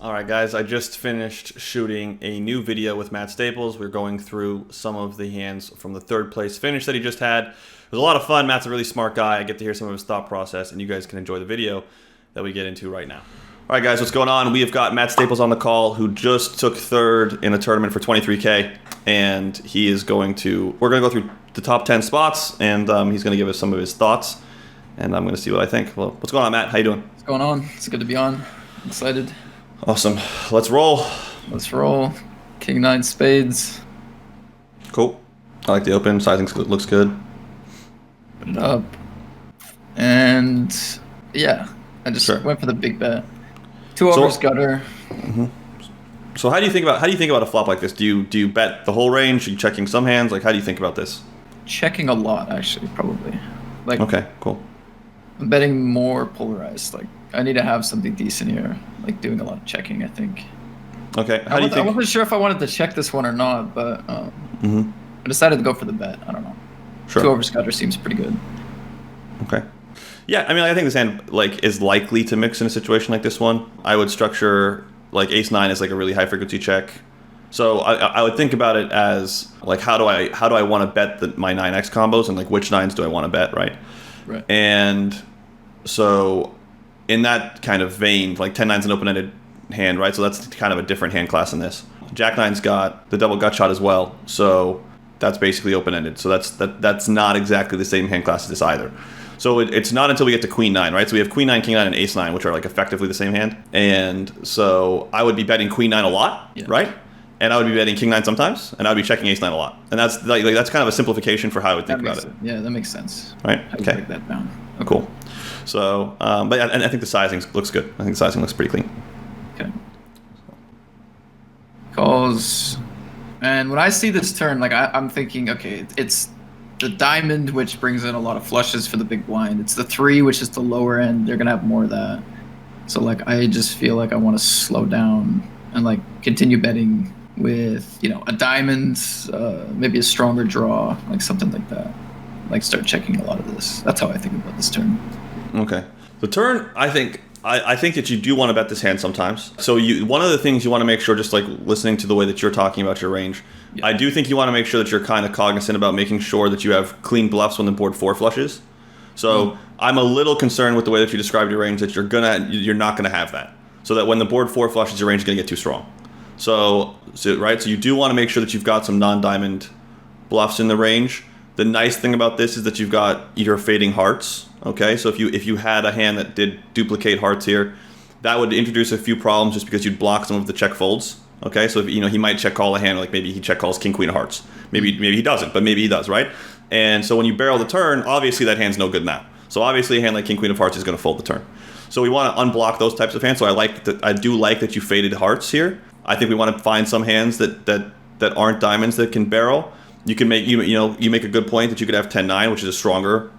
All right, guys, I just finished shooting a new video with Matt Staples. We're going through some of the hands from the third place finish that he just had. It was a lot of fun. Matt's a really smart guy. I get to hear some of his thought process, and you guys can enjoy the video that we get into right now. All right, guys, what's going on? We have got Matt Staples on the call, who just took third in a tournament for 23K, and he is we're going to go through the top 10 spots, and he's going to give us some of his thoughts, and I'm going to see what I think. Well, what's going on, Matt? How you doing? What's going on? It's good to be on. I'm excited. Awesome. Let's roll. Let's roll. King 9 spades. Cool. I like the open. Sizing looks good. Put it up. And yeah, I just went for the big bet. 2 overs gutter. Mm-hmm. So how do you think about a flop like this? Do you bet the whole range? Are you checking some hands? Like, how do you think about this? Checking a lot, actually, probably. Like, okay, cool. I'm betting more polarized. Like, I need to have something decent here. Like, doing a lot of checking, I think. Okay, how do you think? I wasn't sure if I wanted to check this one or not, but I decided to go for the bet. I don't know. Sure. 2 overs gutter seems pretty good. Okay. Yeah, I mean, I think this hand is likely to mix in a situation like this one. I would structure like ace-9 as like a really high frequency check. So I would think about it as like how do I want to bet my 9x combos, and like which 9s do I want to bet, right? Right. And so in that kind of vein, like 10-9's an open-ended hand, right? So that's kind of a different hand class in this. Jack-9's got the double gut shot as well, so that's basically open-ended. So that's not exactly the same hand class as this either. So it's not until we get to Queen-9, right? So we have Queen-9, King-9, and Ace-9, which are like effectively the same hand. And so I would be betting Queen-9 a lot, right? And I would be betting King-9 sometimes, and I would be checking Ace-9 a lot. And that's like that's kind of a simplification for how I would think about it. Yeah, that makes sense. Right? Okay. Break that down. Okay. Cool. So, but I think the sizing looks good. I think the sizing looks pretty clean. Okay. Calls. And when I see this turn, like I'm thinking, okay, it's the diamond, which brings in a lot of flushes for the big blind. It's the 3, which is the lower end. They're gonna have more of that. So like I just feel like I want to slow down and like continue betting with, you know, a diamond, maybe a stronger draw, like something like that. Like start checking a lot of this. That's how I think about this turn. Okay. The turn, I think that you do want to bet this hand sometimes. So one of the things you want to make sure, just like listening to the way that you're talking about your range, I do think you want to make sure that you're kind of cognizant about making sure that you have clean bluffs when the board 4 flushes. So I'm a little concerned with the way that you described your range, that you're not gonna have that. So that when the board 4 flushes, your range is gonna get too strong. So you do want to make sure that you've got some non-diamond bluffs in the range. The nice thing about this is that you've got your fading hearts. Okay, so if you had a hand that did duplicate hearts here, that would introduce a few problems just because you'd block some of the check folds. Okay, so if, he might check call a hand, like maybe he check calls king queen of hearts. Maybe he doesn't, but maybe he does, right? And so when you barrel the turn, obviously that hand's no good now. So obviously a hand like king queen of hearts is going to fold the turn. So we want to unblock those types of hands. So I do like that you faded hearts here. I think we want to find some hands that aren't diamonds that can barrel. You can make you make a good point that you could have 10-9, which is a stronger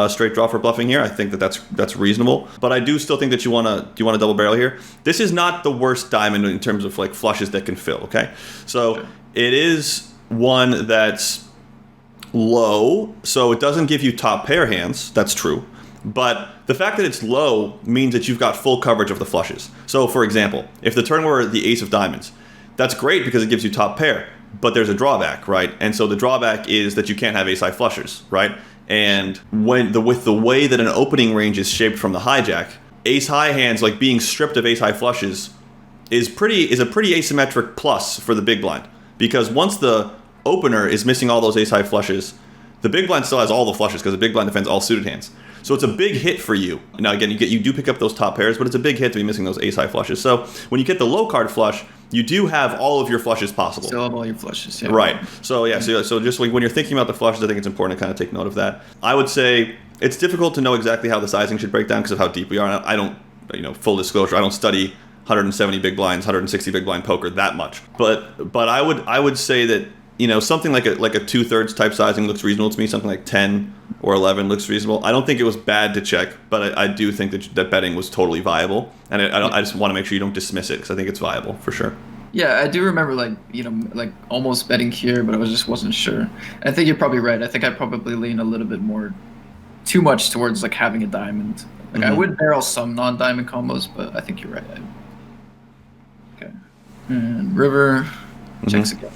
straight draw for bluffing here. I think that's reasonable. But I do still think that you want to double barrel here. This is not the worst diamond in terms of like flushes that can fill. Okay, so it is one that's low, so it doesn't give you top pair hands. That's true. But the fact that it's low means that you've got full coverage of the flushes. So for example, if the turn were the ace of diamonds, that's great because it gives you top pair, but there's a drawback, right? And so the drawback is that you can't have ace high flushes, right? And with the way that an opening range is shaped from the hijack, ace high hands, like being stripped of ace high flushes, is a pretty asymmetric plus for the big blind. Because once the opener is missing all those ace high flushes, the big blind still has all the flushes because the big blind defends all suited hands. So it's a big hit for you. Now again, you do pick up those top pairs, but it's a big hit to be missing those ace high flushes. So when you get the low card flush, you do have all of your flushes possible. Still have all your flushes, yeah. Right. So yeah, so just like when you're thinking about the flushes, I think it's important to kind of take note of that. I would say it's difficult to know exactly how the sizing should break down because of how deep we are. I don't, full disclosure, I don't study 170 big blinds, 160 big blind poker that much. But I would say that something like a 2/3 type sizing looks reasonable to me. Something like 10 or 11 looks reasonable. I don't think it was bad to check, but I do think that betting was totally viable, and I just want to make sure you don't dismiss it because I think it's viable for sure. Yeah, I do remember almost betting here, but I wasn't sure. I think you're probably right. I think I probably lean a little bit more, too much towards like having a diamond. Like I would barrel some non-diamond combos, but I think you're right. And river checks again.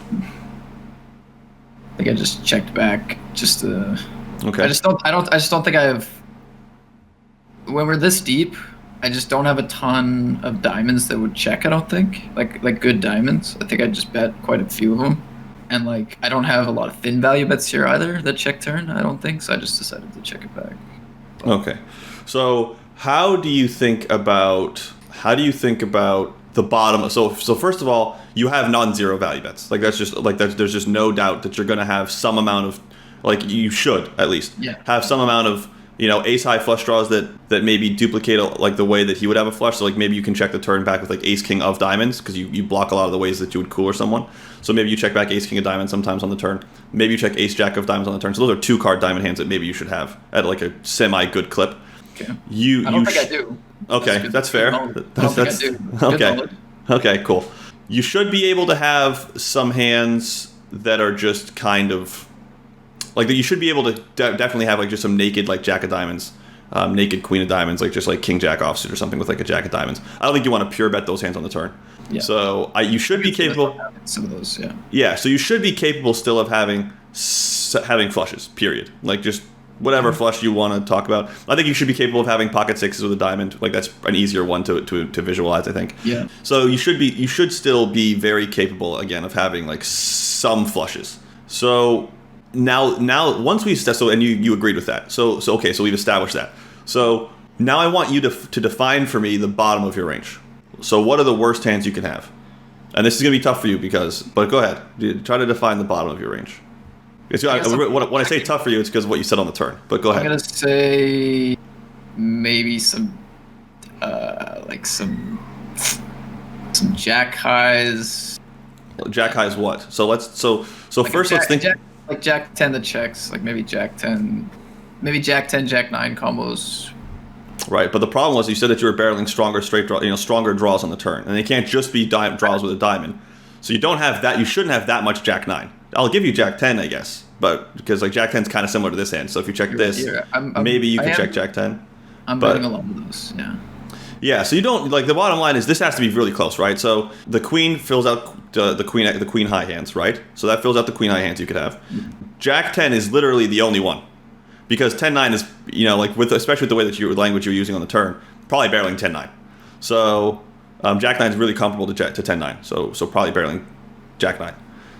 I think I just checked back just to. Okay. I just don't think I have. When we're this deep, I just don't have a ton of diamonds that would check. I don't think like good diamonds. I think I just bet quite a few of them, and like I don't have a lot of thin value bets here either that check turn. I don't think so. I just decided to check it back. Okay, so how do you think about the bottom? So first of all, you have non-zero value bets. Like there's just no doubt that you're going to have some amount of, like you should at least have some amount of, ace high flush draws that maybe duplicate like the way that he would have a flush. So like maybe you can check the turn back with like ace king of diamonds because you block a lot of the ways that you would cooler someone. So maybe you check back ace king of diamonds sometimes on the turn. Maybe you check ace jack of diamonds on the turn. So those are 2 card diamond hands that maybe you should have at like a semi good clip. Okay. I don't think I do. Okay, that's fair. I don't think I do. Okay. Okay, cool. You should be able to have some hands that are just kind of like that. You should be able to definitely have like just some naked like jack of diamonds, naked queen of diamonds, like just like king jack offsuit or something with like a jack of diamonds. I don't think you want to pure bet those hands on the turn. Yeah. So you should be capable. Some of those, yeah. Yeah. So you should be capable still of having flushes. Period. Like just whatever flush you want to talk about. I think you should be capable of having pocket sixes with a diamond. Like that's an easier one to visualize, I think. Yeah. So you should still be very capable again of having like some flushes. So now once we and you agreed with that. So okay, so we've established that. So now I want you to define for me the bottom of your range. So what are the worst hands you can have? And this is going to be tough for you but go ahead. Try to define the bottom of your range. When I say tough for you, it's because of what you said on the turn. But go ahead. I'm gonna say maybe some some jack highs. Jack highs what? So let's like first let's think like jack 10 that checks, like maybe jack 10, jack 9 combos. Right, but the problem was you said that you were barreling stronger straight draw, stronger draws on the turn, and they can't just be draws with a diamond. So you don't have that. You shouldn't have that much jack 9. I'll give you jack 10, I guess, but because like jack 10 is kind of similar to this hand. So if you check this, maybe you can check jack 10. I'm betting along with those, yeah. Yeah, so you don't like the bottom line is this has to be really close, right? So the queen fills out the queen high hands, right? So that fills out the queen high hands you could have. Jack 10 is literally the only one, because 10-9 is like especially with the way that language you're using on the turn, probably barreling 10-9. So jack 9 is really comparable to 10-9. So probably barreling jack 9.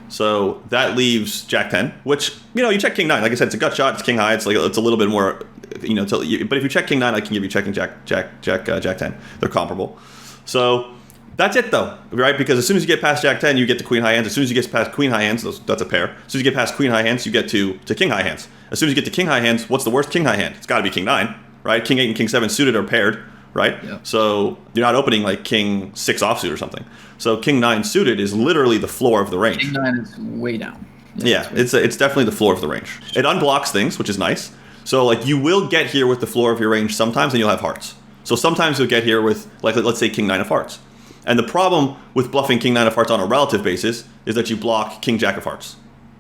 So that leaves jack 10, which you check king 9. Like I said, it's a gut shot. It's king high. It's like it's a little bit more, but if you check king 9, I can give you checking jack 10. They're comparable. So that's it though, right? Because as soon as you get past jack 10, you get to queen high hands. As soon as you get past queen high hands, that's a pair. As soon as you get past queen high hands, you get to king high hands. As soon as you get to king high hands, what's the worst king high hand? It's got to be king 9, right? King 8 and king 7 suited are paired, right? Yeah. So you're not opening like king 6 offsuit or something. So king 9 suited is literally the floor of the range. King 9 is way down. Yeah, it's definitely the floor of the range. It unblocks things, which is nice. So like you will get here with the floor of your range sometimes, and you'll have hearts. So sometimes you'll get here with like let's say king 9 of hearts. And the problem with bluffing king 9 of hearts on a relative basis is that you block king jack of hearts.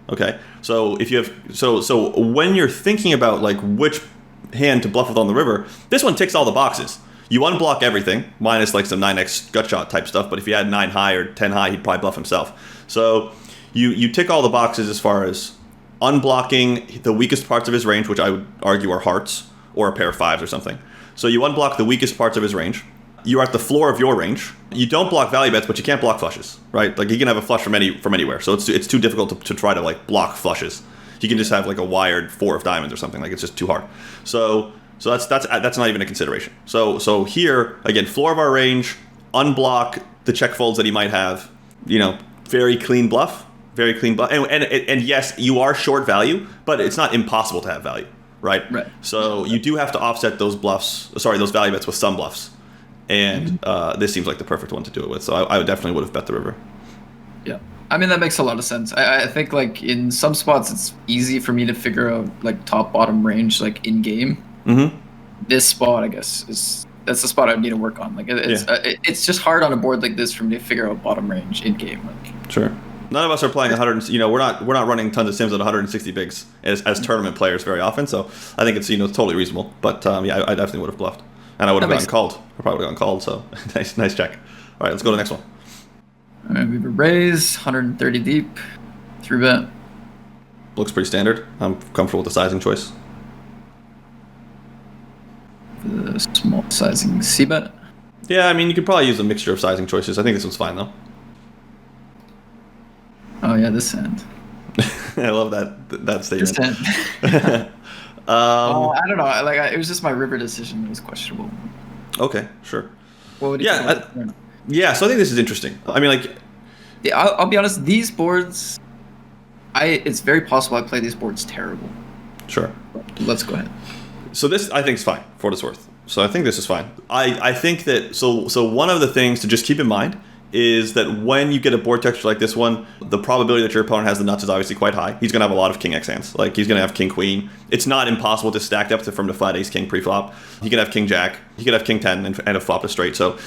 Okay, so if you have so when you're thinking about like which hand to bluff with on the river, this one ticks all the boxes. You unblock everything, minus like some 9x gut shot type stuff, but if you had 9 high or 10 high, he'd probably bluff himself. So you tick all the boxes as far as unblocking the weakest parts of his range, which I would argue are hearts or a pair of 5s or something. So you unblock the weakest parts of his range. You're at the floor of your range. You don't block value bets, but you can't block flushes, right? Like you can have a flush from anywhere. So it's too difficult to try to like block flushes. You can just have like a wired 4 of diamonds or something. Like it's just too hard. So that's not even a consideration. So here again, floor of our range, unblock the check folds that he might have. Very clean bluff, and yes, you are short value, but it's not impossible to have value, right? Right. So you do have to offset those value bets with some bluffs, and this seems like the perfect one to do it with. So I definitely would have bet the river. Yeah. I mean, that makes a lot of sense. I think like in some spots it's easy for me to figure out like top bottom range like in game. Mm-hmm. This spot, I guess, that's the spot I need to work on. Like it's just hard on a board like this for me to figure out bottom range in game. Like sure. None of us are playing 100. We're not running tons of sims at 160 bigs as tournament players very often. So I think it's totally reasonable. But yeah, I definitely would have bluffed, and I would have gotten called. I probably would have gotten called. So nice check. All right, let's go to the next one. All right, we have a raise, 130 deep, 3-bet. Looks pretty standard. I'm comfortable with the sizing choice. The small sizing c-bet. Yeah, I mean, you could probably use a mixture of sizing choices. I think this one's fine, though. Oh, yeah, this hand. I love that statement. This hand. I don't know. Like, it was just my river decision that was questionable. Okay, sure. What would you think? Yeah, so I think this is interesting. I mean, like... Yeah, I'll be honest, these boards... It's very possible I play these boards terrible. Sure. Let's go ahead. So this, I think, is fine, for what it's worth. So I think this is fine. I think that... So one of the things to just keep in mind is that when you get a board texture like this one, the probability that your opponent has the nuts is obviously quite high. He's going to have a lot of king X hands. Like, he's going to have king queen. It's not impossible to stack up from the flat ace king preflop. He could have king jack. He could have king 10 and a flop to straight. So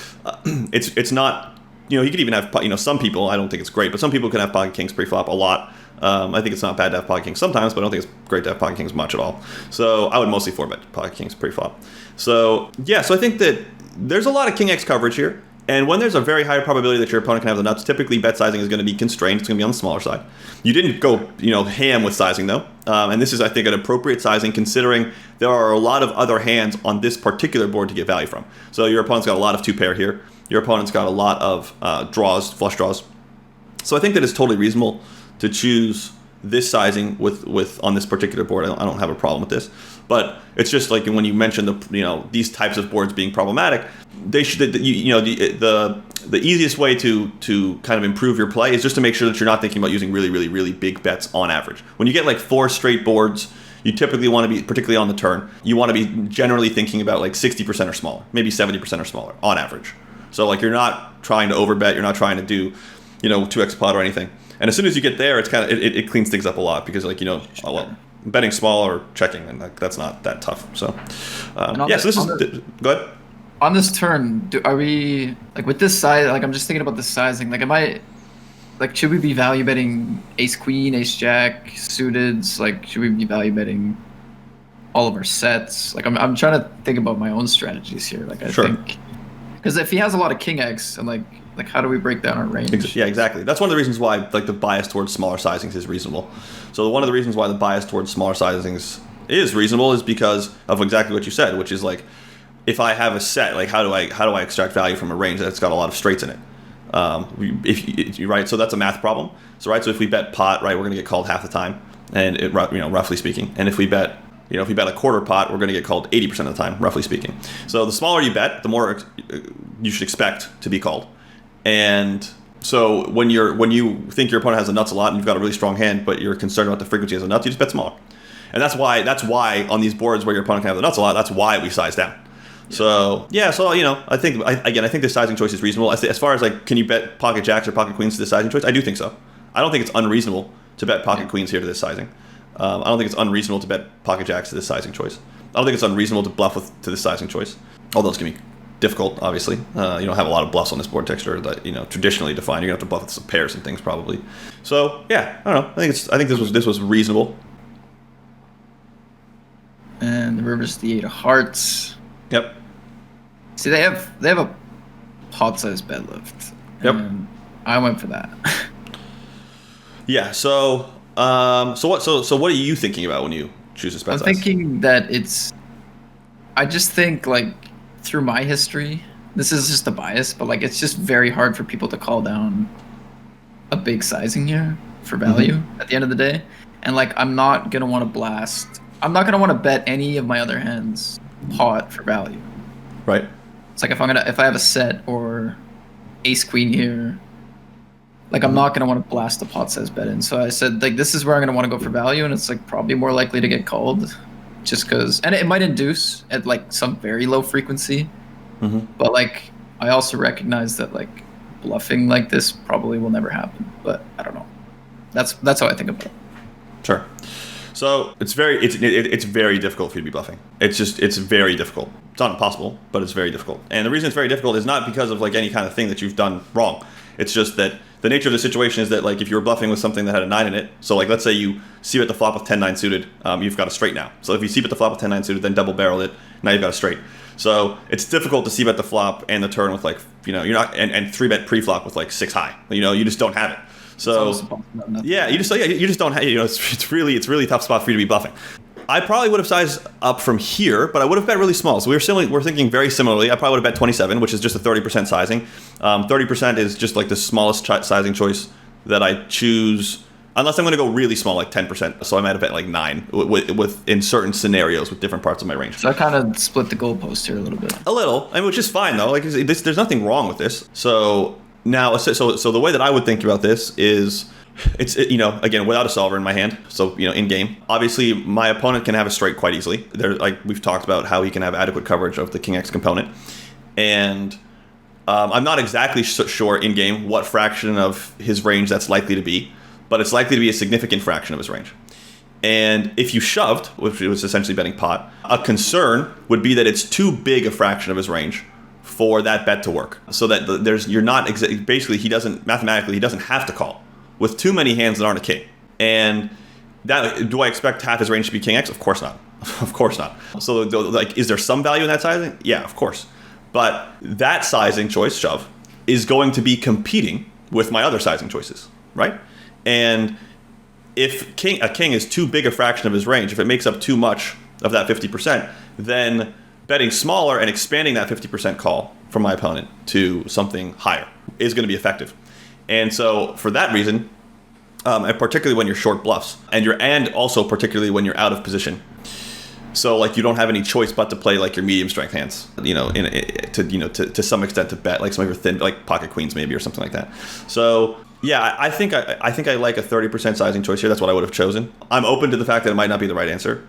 it's not, you know, he could even have, you know, some people, I don't think it's great, but some people can have pocket kings preflop a lot. I think it's not bad to have pocket kings sometimes, but I don't think it's great to have pocket kings much at all. So I would mostly 4-bet pocket kings preflop. So yeah, so I think that there's a lot of king X coverage here. And when there's a very high probability that your opponent can have the nuts, typically bet sizing is going to be constrained. It's going to be on the smaller side. You didn't go, you know, ham with sizing though, and this is, I think, an appropriate sizing considering there are a lot of other hands on this particular board to get value from. So your opponent's got a lot of 2-pair here. Your opponent's got a lot of draws, flush draws. So I think that it's totally reasonable to choose this sizing with on this particular board. I don't have a problem with this, but it's just like when you mentioned these types of boards being problematic, they should the easiest way to kind of improve your play is just to make sure that you're not thinking about using really big bets on average. When you get like 4 straight boards, you typically want to be, particularly on the turn, you want to be generally thinking about like 60% or smaller, maybe 70% or smaller on average. So like you're not trying to overbet, you're not trying to do 2x pot or anything. And as soon as you get there, it's kind of it cleans things up a lot because betting small or checking, and that's not that tough. So go ahead. On this turn, are we like with this size? Like I'm just thinking about the sizing. Like, should we be value betting ace queen, ace jack, suiteds? Like, should we be value betting all of our sets? Like I'm trying to think about my own strategies here. Like I think because if he has a lot of king X and like how do we break down our range? Yeah, exactly. That's one of the reasons why like the bias towards smaller sizings is reasonable. So one of the reasons why the bias towards smaller sizings is reasonable is because of exactly what you said, which is like if I have a set, like how do I extract value from a range that's got a lot of straights in it? Right, so that's a math problem. So if we bet pot, right, we're going to get called half the time, and roughly speaking. And if we bet a quarter pot, we're going to get called 80% of the time, roughly speaking. So the smaller you bet, the more you should expect to be called. And so when you think your opponent has the nuts a lot and you've got a really strong hand, but you're concerned about the frequency of the nuts, you just bet smaller. And that's why on these boards where your opponent can have the nuts a lot, that's why we size down. So I think the sizing choice is reasonable. As far as like, can you bet pocket jacks or pocket queens to this sizing choice? I do think so. I don't think it's unreasonable to bet pocket queens here to this sizing. I don't think it's unreasonable to bet pocket jacks to this sizing choice. I don't think it's unreasonable to bluff to this sizing choice. Although it's gonna be difficult, obviously. You don't have a lot of bluffs on this board texture that traditionally defined. You're gonna have to bluff with some pairs and things probably. So yeah, I don't know. I think this was reasonable. And the river's the 8 of hearts. Yep. See, they have a pot-sized bet lift. Yep. And I went for that. Yeah. So what are you thinking about when you choose this bet size? I'm thinking that I just think like through my history, this is just a bias, but like it's just very hard for people to call down a big sizing here for value at the end of the day. And like I'm not gonna want to blast. I'm not gonna want to bet any of my other hands pot for value. Right. It's like if I have a set or ace queen here, like I'm not gonna want to blast the pot size bet in. So I said like this is where I'm gonna want to go for value, and it's like probably more likely to get called, just because, and it might induce at like some very low frequency, but like I also recognize that like bluffing like this probably will never happen. But I don't know. That's how I think about it. Sure. So it's very difficult for you to be bluffing. It's very difficult. It's not impossible, but it's very difficult. And the reason it's very difficult is not because of like any kind of thing that you've done wrong. It's just that the nature of the situation is that like if you were bluffing with something that had a 9 in it, so like let's say you c-bet the flop with 10-9 suited, you've got a straight now. So if you c-bet the flop with 10-9 suited, then double barrel it, now you've got a straight. So it's difficult to c-bet the flop and the turn with like you're not and 3-bet pre-flop with like 6 high. You just don't have it. So yeah, you just don't have. It's really tough spot for you to be bluffing. I probably would have sized up from here, but I would have bet really small. So we're thinking very similarly. I probably would have bet 27, which is just a 30% sizing. 30% is just like the smallest sizing choice that I choose, unless I'm going to go really small, like 10%. So I might have bet like 9 with in certain scenarios with different parts of my range. So I kind of split the goalpost here a little bit. A little, which is fine though. Like there's nothing wrong with this. So now, so the way that I would think about this is, it's again without a solver in my hand, so in game obviously my opponent can have a straight quite easily. There, like we've talked about how he can have adequate coverage of the king X component, and I'm not exactly sure in game what fraction of his range that's likely to be, but it's likely to be a significant fraction of his range. And if you shoved, which was essentially betting pot, a concern would be that it's too big a fraction of his range for that bet to work, so that basically he doesn't have to call with too many hands that aren't a king. And do I expect half his range to be king X? Of course not. Of course not. So like, is there some value in that sizing? Yeah, of course. But that sizing choice, shove, is going to be competing with my other sizing choices, right? And if a king is too big a fraction of his range, if it makes up too much of that 50%, then betting smaller and expanding that 50% call from my opponent to something higher is going to be effective. And so for that reason, and particularly when you're short bluffs, and also particularly when you're out of position, so like you don't have any choice but to play like your medium strength hands, to some extent to bet like some of your thin, like pocket queens maybe or something like that. So yeah, I think I like a 30% sizing choice here. That's what I would have chosen. I'm open to the fact that it might not be the right answer,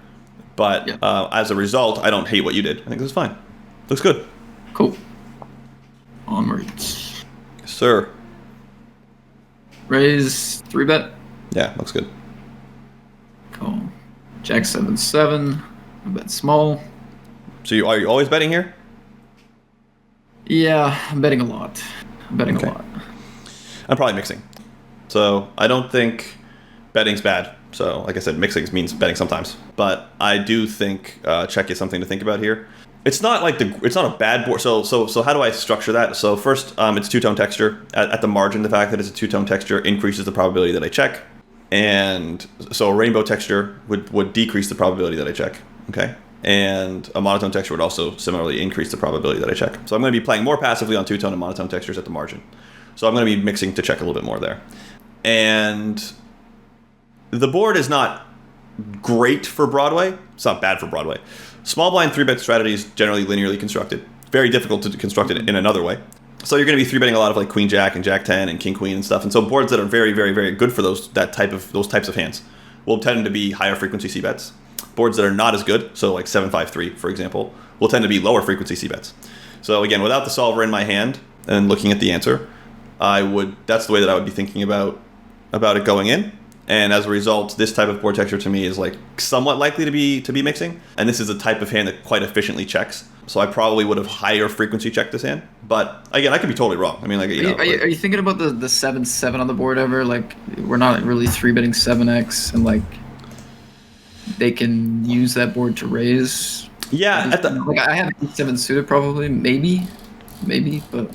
but as a result, I don't hate what you did. I think this is fine. Looks good. Cool. Onwards. Yes, sir. Raise 3-bet. Yeah, looks good. Cool. Jack 7-7. I bet small. So are you always betting here? Yeah, I'm betting a lot. A lot. I'm probably mixing. So I don't think betting's bad. So like I said, mixing means betting sometimes. But I do think check is something to think about here. It's not like it's not a bad board. So how do I structure that? So first, it's two-tone texture. At the margin, the fact that it's a two-tone texture increases the probability that I check. And so a rainbow texture would decrease the probability that I check. Okay. And a monotone texture would also similarly increase the probability that I check. So I'm going to be playing more passively on two-tone and monotone textures at the margin. So I'm going to be mixing to check a little bit more there. And the board is not great for Broadway. It's not bad for Broadway. Small blind 3-bet strategy is generally linearly constructed. Very difficult to construct it in another way. So you're going to be 3-betting a lot of like Queen Jack and Jack 10 and King Queen and stuff. And so boards that are very, very, very good for those types of hands will tend to be higher frequency C-bets. Boards that are not as good, so like 7-5-3, for example, will tend to be lower frequency C-bets. So again, without the solver in my hand and looking at the answer, that's the way that I would be thinking about it going in. And as a result, this type of board texture to me is like somewhat likely to be mixing. And this is a type of hand that quite efficiently checks. So I probably would have higher frequency checked this hand. But again, I could be totally wrong. I mean, like, are you thinking about the 7-7 on the board ever? Like, we're not really 3-betting 7x, and like they can use that board to raise. Yeah, I have 7 suited probably, maybe, but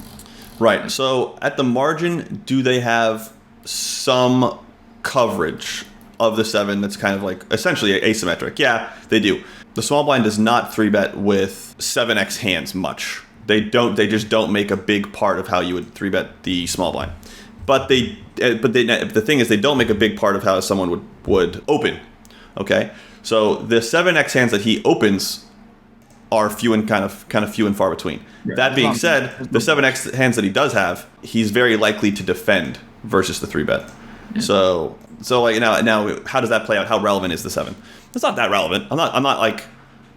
right. So at the margin, do they have some coverage of the 7 that's kind of like essentially asymmetric? Yeah, they do. The small blind does not 3-bet with 7x hands much. They just don't make a big part of how you would 3-bet the small blind. But the thing is, they don't make a big part of how someone would open. Okay, so the 7x hands that he opens are few and kind of few and far between. Yeah. That being said, the 7x hands that he does have, he's very likely to defend versus the 3-bet. Yeah. So like now, how does that play out? How relevant is the 7? It's not that relevant. I'm not like,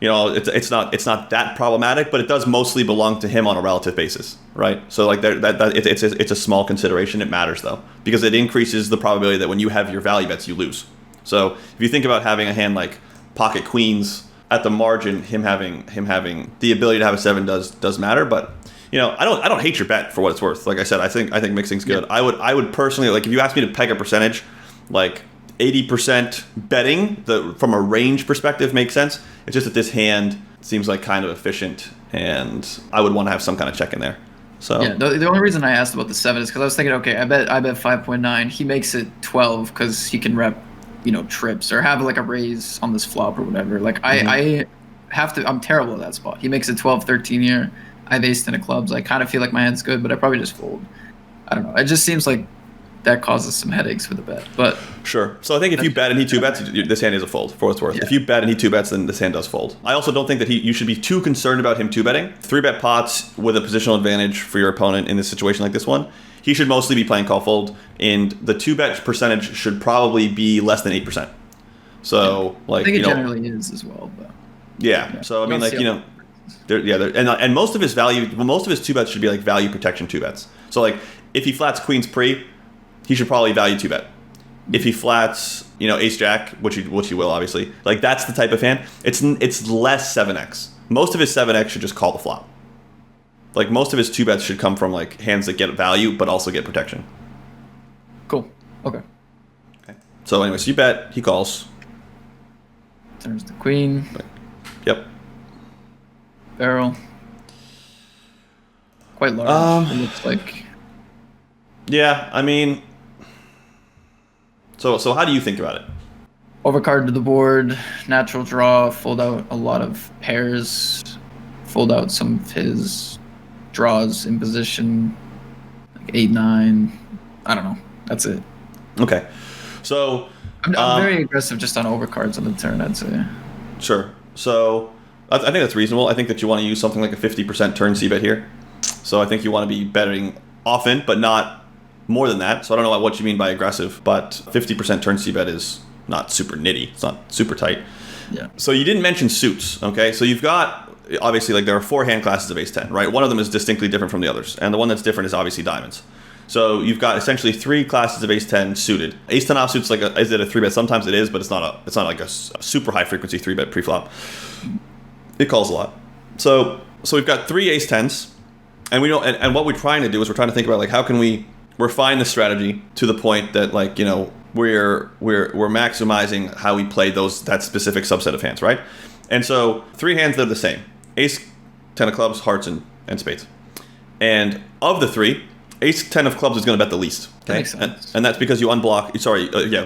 it's not that problematic, but it does mostly belong to him on a relative basis, right? So like it's a small consideration. It matters though, because it increases the probability that when you have your value bets, you lose. So if you think about having a hand like pocket queens at the margin, him having the ability to have a 7 does matter, but I don't hate your bet for what it's worth. Like I said, I think mixing's good. Yeah. I would personally, like, if you asked me to peg a percentage, like 80% betting from a range perspective makes sense. It's just that this hand seems like kind of efficient, and I would want to have some kind of check in there. So yeah, the only reason I asked about the 7 is because I was thinking, okay, I bet 5.9. He makes it 12 because he can rep, trips or have like a raise on this flop or whatever. Like I have to. I'm terrible at that spot. He makes it 12, 13 here. I have ace 10 of clubs. I kind of feel like my hand's good, but I probably just fold. I don't know. It just seems like that causes some headaches for the bet. But sure. So I think if you bet and he 2-bets, this hand is a fold, for what it's worth. Yeah. If you bet and he 2-bets, then this hand does fold. I also don't think that you should be too concerned about him 2-betting. 3-bet pots with a positional advantage for your opponent in this situation like this one. He should mostly be playing call fold, and the 2-bet percentage should probably be less than 8%. So like I think it generally is as well. But yeah. So I mean, like and most of his value, most of his 2-bets should be like value protection 2-bets. So like if he flats queens pre, he should probably value 2-bet. If he flats, ace jack, which he will obviously, like that's the type of hand. It's less 7x. Most of his 7x should just call the flop. Like most of his 2-bets should come from like hands that get value but also get protection. Cool. Okay. So anyways, you bet, he calls. Turns the queen. Yep. Barrel. Quite large. It looks like. Yeah, I mean. So how do you think about it? Overcard to the board, natural draw, fold out a lot of pairs, fold out some of his draws in position, like 8-9. I don't know. That's it. Okay. So I'm very aggressive just on overcards on the turn, I'd say. Sure. So I think that's reasonable. I think that you want to use something like a 50% turn c-bet here. So I think you want to be betting often, but not more than that. So I don't know what you mean by aggressive, but 50% turn c-bet is not super nitty. It's not super tight. Yeah. So you didn't mention suits, okay? So you've got, obviously, like there are 4 hand classes of ace 10, right? One of them is distinctly different from the others, and the one that's different is obviously diamonds. So you've got essentially 3 classes of ace 10 suited. Ace 10 offsuit's like is it a 3-bet? Sometimes it is, but it's not like a super high frequency 3-bet pre-flop. It calls a lot. So we've got 3 ace 10s, and we don't. And what we're trying to do is we're trying to think about like how can we refine the strategy to the point that like we're maximizing how we play that specific subset of hands, right? And so 3 hands that are the same: ace 10 of clubs, hearts, and spades. And of the 3, ace 10 of clubs is going to bet the least. Okay? That makes sense. And that's because you unblock.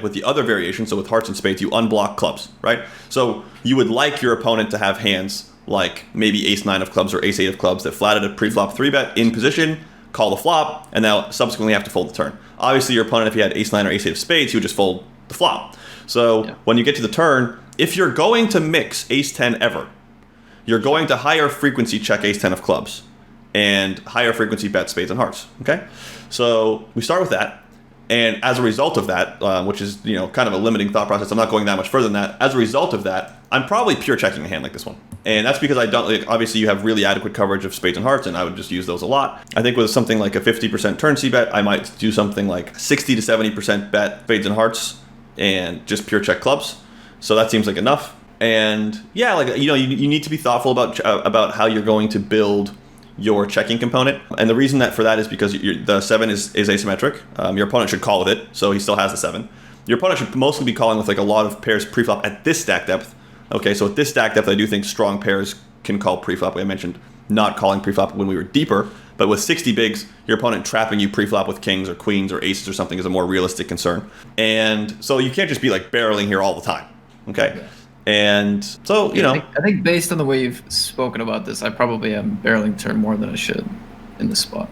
With the other variation, so with hearts and spades, you unblock clubs, right? So you would like your opponent to have hands like maybe ace 9 of clubs or ace 8 of clubs that flatted a pre-flop 3-bet in position, call the flop, and now subsequently have to fold the turn. Obviously, your opponent, if he had ace 9 or ace 8 of spades, he would just fold the flop. So when you get to the turn, if you're going to mix ace 10 ever, you're going to higher frequency check ace 10 of clubs and higher frequency bet spades and hearts. Okay, so we start with that, and as a result of that, which is kind of a limiting thought process, I'm not going that much further than that. As a result of that, I'm probably pure checking a hand like this one, and that's because I don't. Obviously, you have really adequate coverage of spades and hearts, and I would just use those a lot. I think with something like a 50% turn c bet, I might do something like 60 to 70% bet spades and hearts, and just pure check clubs. So that seems like enough. And yeah, like you need to be thoughtful about how you're going to build your checking component, and the reason for that is because the 7 is asymmetric. Your opponent should call with it, so he still has the 7. Your opponent should mostly be calling with like a lot of pairs pre-flop at this stack depth. Okay, so at this stack depth, I do think strong pairs can call pre-flop. I mentioned not calling pre-flop when we were deeper, but with 60 bigs, your opponent trapping you pre-flop with kings or queens or aces or something is a more realistic concern. And so you can't just be like barreling here all the time. Okay. Yeah. And so, I think based on the way you've spoken about this, I probably am barreling turn more than I should in this spot.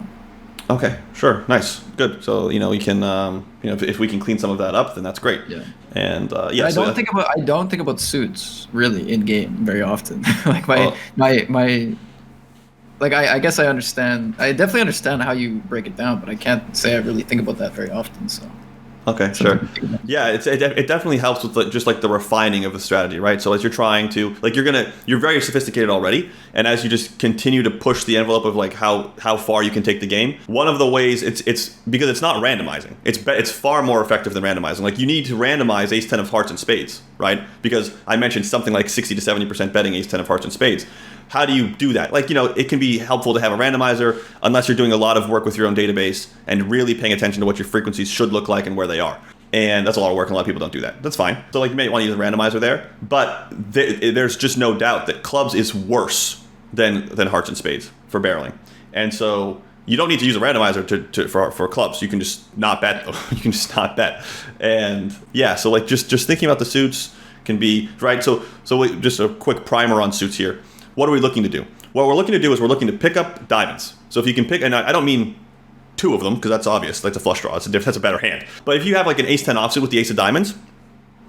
Okay, sure, nice, good. So we can, if we can clean some of that up, then that's great. Yeah. And I don't think about suits really in game very often. Like my I guess I understand. I definitely understand how you break it down, but I can't say I really think about that very often. So. Okay, sure. Yeah, it definitely helps with just like the refining of the strategy, right? So as you're trying to, like you're very sophisticated already, and as you just continue to push the envelope of like how far you can take the game, one of the ways it's because it's not randomizing. It's far more effective than randomizing. Like you need to randomize ace 10 of hearts and spades, right? Because I mentioned something like 60 to 70% betting ace 10 of hearts and spades. How do you do that? Like, it can be helpful to have a randomizer unless you're doing a lot of work with your own database and really paying attention to what your frequencies should look like and where they are. And that's a lot of work, and a lot of people don't do that. That's fine. So like you may want to use a randomizer there, but there's just no doubt that clubs is worse than hearts and spades for barreling. And so you don't need to use a randomizer for clubs. You can just not bet. You can just not bet. And yeah, so like just thinking about the suits can be right. So just a quick primer on suits here. What are we looking to do? What we're looking to do is we're looking to pick up diamonds. So if you can pick, and I don't mean 2 of them because that's obvious. That's a flush draw. That's a better hand. But if you have like an ace-10 offsuit with the ace of diamonds,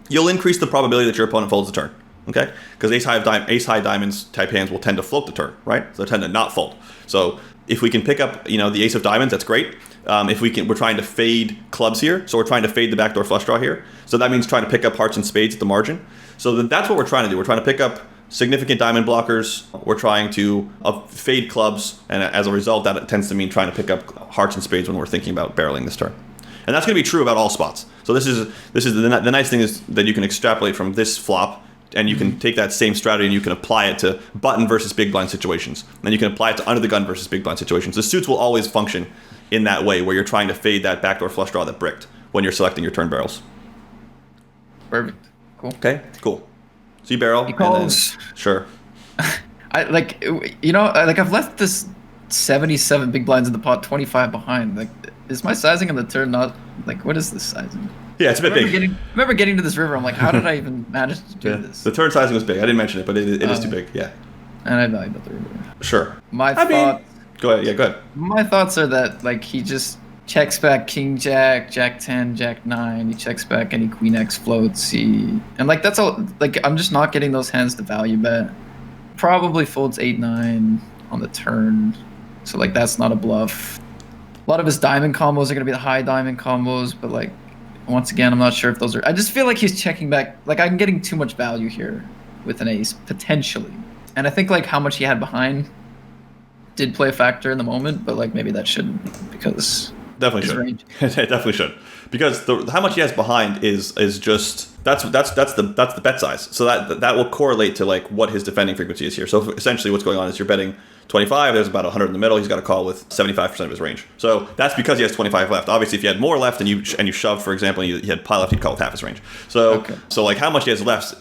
you'll increase the probability that your opponent folds the turn. Okay, because ace high diamonds type hands will tend to float the turn, right? So they tend to not fold. So if we can pick up, the ace of diamonds, that's great. If we're trying to fade clubs here, so we're trying to fade the backdoor flush draw here. So that means trying to pick up hearts and spades at the margin. So that's what we're trying to do. We're trying to pick up significant diamond blockers. We're trying to fade clubs, and as a result, that tends to mean trying to pick up hearts and spades when we're thinking about barreling this turn. And that's going to be true about all spots. So this is the nice thing is that you can extrapolate from this flop. And you can take that same strategy and you can apply it to button versus big blind situations. And you can apply it to under the gun versus big blind situations. The suits will always function in that way where you're trying to fade that backdoor flush draw that bricked when you're selecting your turn barrels. Perfect. Cool. Okay, cool. So you barrel. He calls. And then, sure. I've left this 77 big blinds in the pot, 25 behind. Like, is my sizing on the turn not, like, what is this sizing? Yeah, it's a bit big. I remember getting to this river. I'm like, how did I even manage to do this? The turn sizing was big. I didn't mention it, but it is too big. Yeah. And I value about the river. Sure. Go ahead. Yeah, go ahead. My thoughts are that like he just checks back King Jack, Jack 10, Jack 9. He checks back any Queen X floats. And like that's all. Like I'm just not getting those hands to value bet. Probably folds 8-9 on the turn. So like that's not a bluff. A lot of his diamond combos are gonna be the high diamond combos, but like. Once again, I'm not sure if those are... I just feel like he's checking back... Like, I'm getting too much value here with an ace, potentially. And I think, like, how much he had behind did play a factor in the moment, but, like, maybe that shouldn't because... Definitely should. It definitely should. Because how much he has behind is just... That's the bet size. So that will correlate to, like, what his defending frequency is here. So, essentially, what's going on is you're betting 25, there's about 100 in the middle, he's got a call with 75% of his range. So that's because he has 25 left. Obviously, if you had more left and you shoved, for example, and you had pile left, he'd call with half his range. So like how much he has left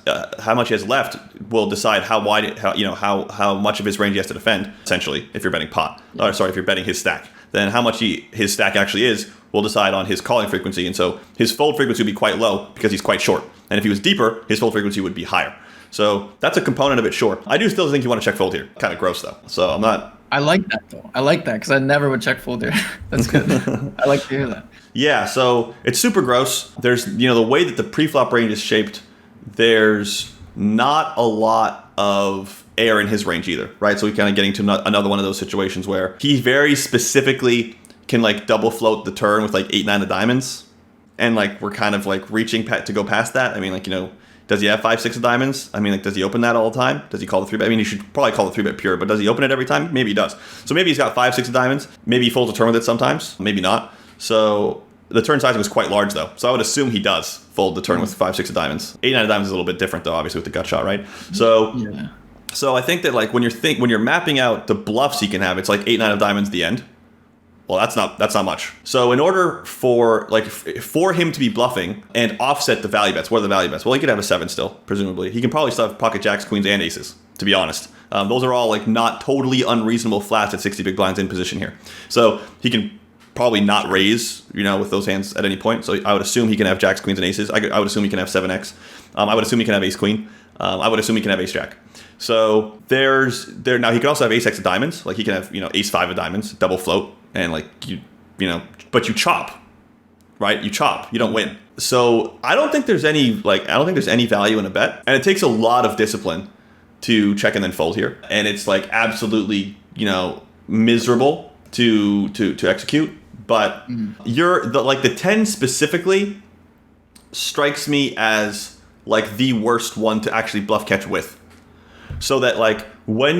will decide how much of his range he has to defend, essentially, if you're betting pot. Or sorry, if you're betting his stack. Then how much his stack actually is will decide on his calling frequency. And so his fold frequency would be quite low because he's quite short. And if he was deeper, his fold frequency would be higher. So that's a component of it, sure. I do still think you want to check fold here. Kind of gross, though. So I'm not... I like that, though. I like that because I never would check fold here. That's good. I like to hear that. Yeah, so it's super gross. There's, the way that the pre-flop range is shaped, there's not a lot of air in his range either, right? So we're kind of getting to another one of those situations where he very specifically can, like, double float the turn with, like, 8-9 of diamonds. And, like, we're kind of, like, reaching to go past that. I mean, like, does he have 5-6 of diamonds? I mean, like, does he open that all the time? Does he call the 3-bet? I mean, he should probably call the 3-bet pure, but does he open it every time? Maybe he does. So maybe he's got 5-6 of diamonds. Maybe he folds a turn with it sometimes. Maybe not. So the turn sizing was quite large, though. So I would assume he does fold the turn with 5-6 of diamonds. 8-9 of diamonds is a little bit different, though, obviously, with the gut shot, right? So yeah. So I think that, like, when you're mapping out the bluffs he can have, it's like 8-9 of diamonds the end. Well, that's not much. So in order for him to be bluffing and offset the value bets, what are the value bets? Well, he could have a 7 still, presumably. He can probably still have pocket jacks, queens, and aces, to be honest. Those are all, like, not totally unreasonable flats at 60 big blinds in position here. So he can probably not raise, with those hands at any point. So I would assume he can have jacks, queens, and aces. I would assume he can have 7x. I would assume he can have ace queen. I would assume he can have ace jack. So now he can also have ace x of diamonds. Like, he can have, ace 5 of diamonds, double float. And, like, but you chop, right? You chop, you don't win. So I don't think there's any value in a bet. And it takes a lot of discipline to check and then fold here. And it's, like, absolutely, miserable to execute. But the 10 specifically strikes me as, like, the worst one to actually bluff catch with. So that, like, when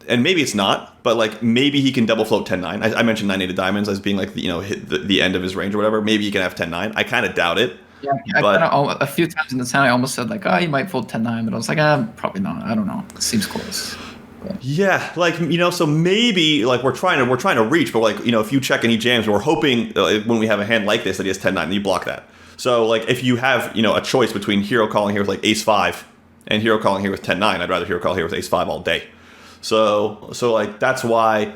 and maybe it's not, but, like, maybe he can double float 10-9. I mentioned 9-8 of diamonds as being, like, the end of his range or whatever. Maybe he can have 10-9. I kind of doubt it. Yeah, but a few times in the town I almost said, like, he might fold 10-9, but I was like, probably not. I don't know. It seems close. But. Yeah, like, so maybe, like, we're trying to reach, but, like, if you check and he jams, we're hoping when we have a hand like this that he has 10-9, and you block that. So, like, if you have, a choice between hero calling here with, like, ace 5 and hero calling here with 10-9, I'd rather hero call here with ace 5 all day. So like, that's why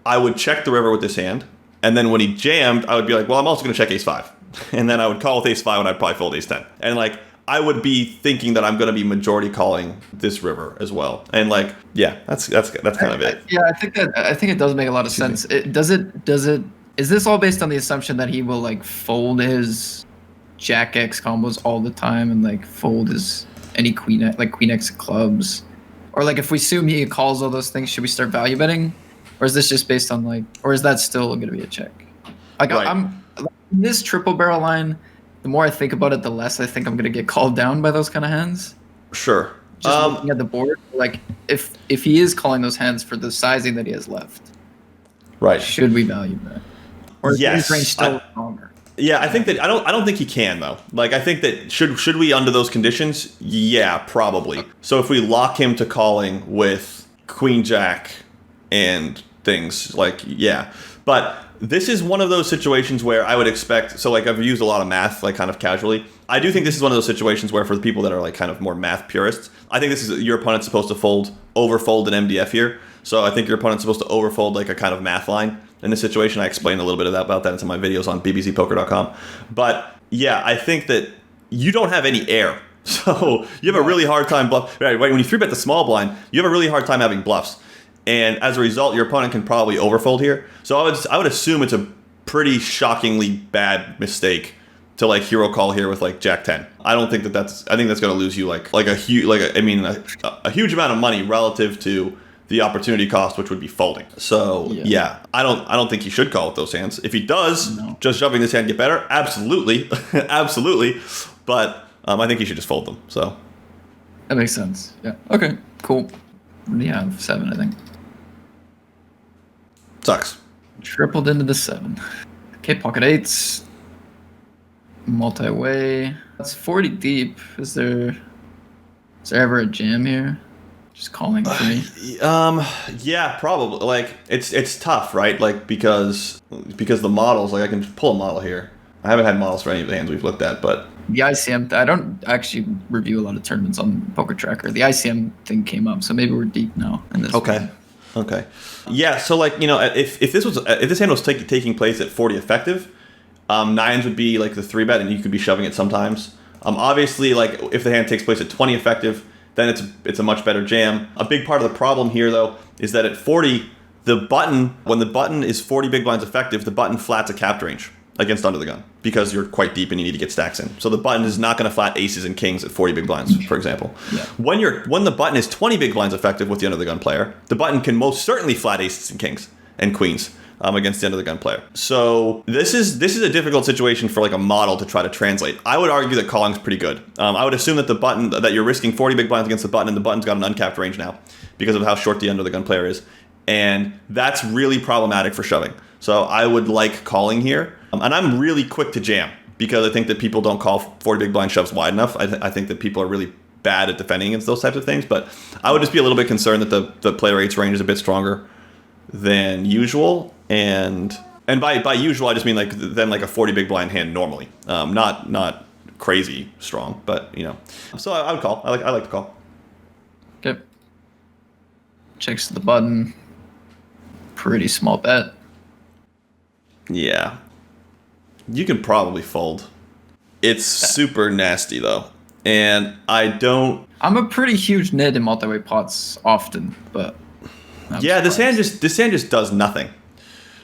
I would check the river with this hand, and then when he jammed, I would be like, well, I'm also going to check ace-5. And then I would call with ace-5, and I'd probably fold ace-10. And, like, I would be thinking that I'm going to be majority calling this river as well. And, like, yeah, that's kind of it. Yeah, I think it does make a lot of sense. Is this all based on the assumption that he will, like, fold his Jack X combos all the time and, like, fold his any Queen X clubs? Or, like, if we assume he calls all those things, should we start value betting? Or is this just based on, like, or is that still going to be a check? Like, right. I'm this triple barrel line, the more I think about it, the less I think I'm going to get called down by those kind of hands. Sure. Just looking at the board, like, if he is calling those hands for the sizing that he has left, right? Should we value that? Or is his range still stronger? Yeah, I think that I don't think he can though. Like, I think that should we under those conditions? Yeah, probably. So if we lock him to calling with Queen Jack and things, like, yeah. But this is one of those situations where I would expect, so, like, I've used a lot of math, like, kind of casually. I do think this is one of those situations where, for the people that are, like, kind of more math purists, I think this is your opponent's supposed to overfold an MDF here. So I think your opponent's supposed to overfold, like, a kind of math line. In this situation, I explained a little bit about that in some of my videos on BBZpoker.com. But yeah, I think that you don't have any air. So you have a really hard time bluff. Right, when you 3-bet the small blind, you have a really hard time having bluffs. And as a result, your opponent can probably overfold here. So I would assume it's a pretty shockingly bad mistake to, like, hero call here with, like, Jack 10. I don't think that's. I think that's going to lose you a huge amount of money relative to the opportunity cost, which would be folding. So yeah, I don't think he should call with those hands. If he does, just shoving this hand get better, absolutely, absolutely. But I think he should just fold them. So that makes sense. Yeah. Okay. Cool. What do you have? 7, I think. Sucks. Tripled into the 7. Okay, pocket 8s. Multi-way. That's 40 deep. Is there ever a jam here? Just calling for me. Yeah, probably. Like, it's tough, right? Like, because the models, like, I can pull a model here. I haven't had models for any of the hands we've looked at, but the ICM, I don't actually review a lot of tournaments on Poker Tracker. The ICM thing came up, so maybe we're deep now in this. Okay. Yeah, so, like, you know, if this hand was taking place at 40 effective, 9s would be, like, the 3-bet, and you could be shoving it sometimes. Obviously, like, if the hand takes place at 20 effective, then it's a much better jam. A big part of the problem here, though, is that at 40, when the button is 40 big blinds effective, the button flats a capped range against under the gun because you're quite deep and you need to get stacks in. So the button is not going to flat aces and kings at 40 big blinds, for example. Yeah. When the button is 20 big blinds effective with the under the gun player, the button can most certainly flat aces and kings and queens against the under the gun player. So this is a difficult situation for, like, a model to try to translate. I would argue that calling's pretty good. I would assume that the button, that you're risking 40 big blinds against the button, and the button's got an uncapped range now because of how short the under the gun player is. And that's really problematic for shoving. So I would like calling here. And I'm really quick to jam because I think that people don't call 40 big blind shoves wide enough. I think that people are really bad at defending against those types of things. But I would just be a little bit concerned that the player 8's range is a bit stronger than usual. And by usual, I just mean like a 40 big blind hand normally. Not crazy strong, but, you know. So I would call. I like to call. Okay. Checks the button. Pretty small bet. Yeah. You can probably fold. It's super nasty, though. And I'm a pretty huge nit in multi-way pots often, but yeah, this hand just does nothing.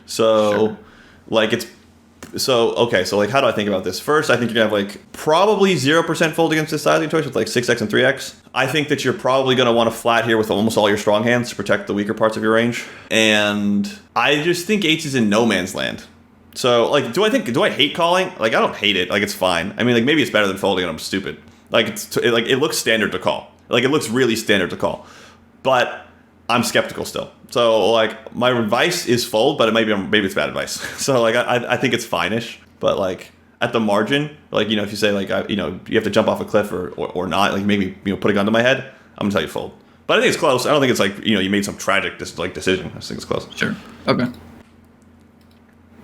So, sure. Like, okay, so, like, how do I think about this? First, I think you're going to have, like, probably 0% fold against this sizing choice with, like, 6x and 3x. I think that you're probably going to want to flat here with almost all your strong hands to protect the weaker parts of your range. And I just think 8s is in no man's land. So, like, do I hate calling? Like, I don't hate it. Like, it's fine. I mean, like, maybe it's better than folding and I'm stupid. Like, it looks standard to call. Like, it looks really standard to call. But I'm skeptical still. So, like, my advice is fold, but maybe it's bad advice. So, like, I think it's fine-ish. But, like, at the margin, like, you know, if you say, like, you know, you have to jump off a cliff or not, like, maybe, you know, put a gun to my head, I'm going to tell you fold. But I think it's close. I don't think it's like, you know, you made some tragic decision. I just think it's close. Sure. Okay.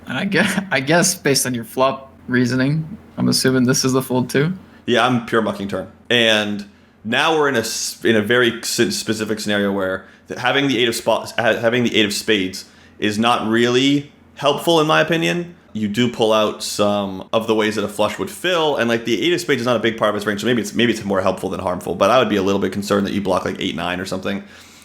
And I guess based on your flop reasoning, I'm assuming this is the fold too? Yeah, I'm pure mucking turn. And now we're in a very specific scenario where having the 8 of spades is not really helpful in my opinion. You do pull out some of the ways that a flush would fill, and like the 8 of spades is not a big part of its range, so maybe it's more helpful than harmful. But I would be a little bit concerned that you block like 8-9 or something.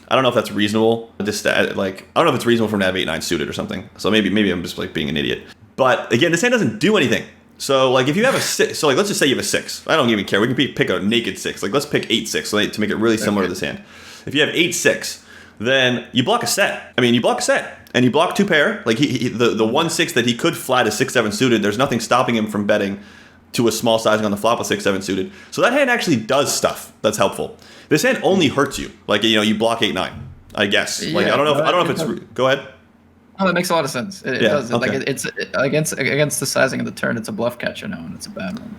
I don't know if that's reasonable. I don't know if it's reasonable for him to have 8-9 suited or something. So maybe I'm just like being an idiot. But again, this hand doesn't do anything. So like if you have a 6, so like let's just say you have a 6. I don't even care. We can pick a naked 6. Like let's pick 8-6 to make it really similar to this hand. If you have 8-6, then you block a set. I mean, you block a set. And you block 2 pair. Like the 1-6 that he could flat is 6-7 suited. There's nothing stopping him from betting to a small sizing on the flop with 6-7 suited. So that hand actually does stuff that's helpful. This hand only hurts you. Like you block 8-9. I guess. Like I don't know if it's. Go ahead. Oh, that makes a lot of sense. It does. Okay. Like it's against the sizing of the turn. It's a bluff catcher now, and it's a bad one.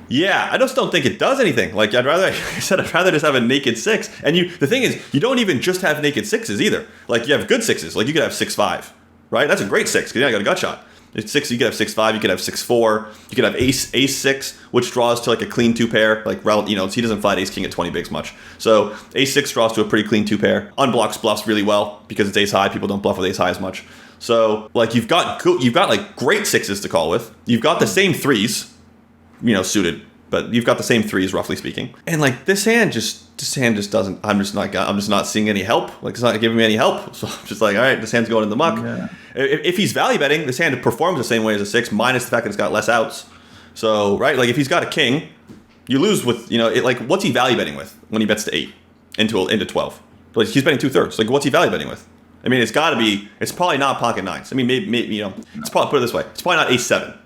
Yeah, I just don't think it does anything. Like I'd rather just have a naked 6. And the thing is, you don't even just have naked 6s either. Like you have good 6s. Like you could have 6-5, right? That's a great 6 because you got a gut shot. It's 6. You could have 6-5. You could have 6-4. You could have ace-6, which draws to like a clean 2 pair. Like he doesn't flat ace king at 20 bigs much. So ace-6 draws to a pretty clean 2 pair. Unblocks bluffs really well because it's ace high. People don't bluff with ace high as much. So like you've got like great 6s to call with. You've got the same 3s. Suited, but you've got the same 3s roughly speaking. And like this hand just doesn't. I'm just not seeing any help. Like it's not giving me any help. So I'm just like, all right, this hand's going in the muck. Yeah. If he's value betting, this hand performs the same way as a 6, minus the fact that it's got less outs. So right, like if he's got a king, you lose with like what's he value betting with when he bets to 8 into 12? Like he's betting 2/3. Like what's he value betting with? I mean, it's got to be. It's probably not pocket 9s. I mean, maybe it's probably, put it this way. It's probably not ace-7.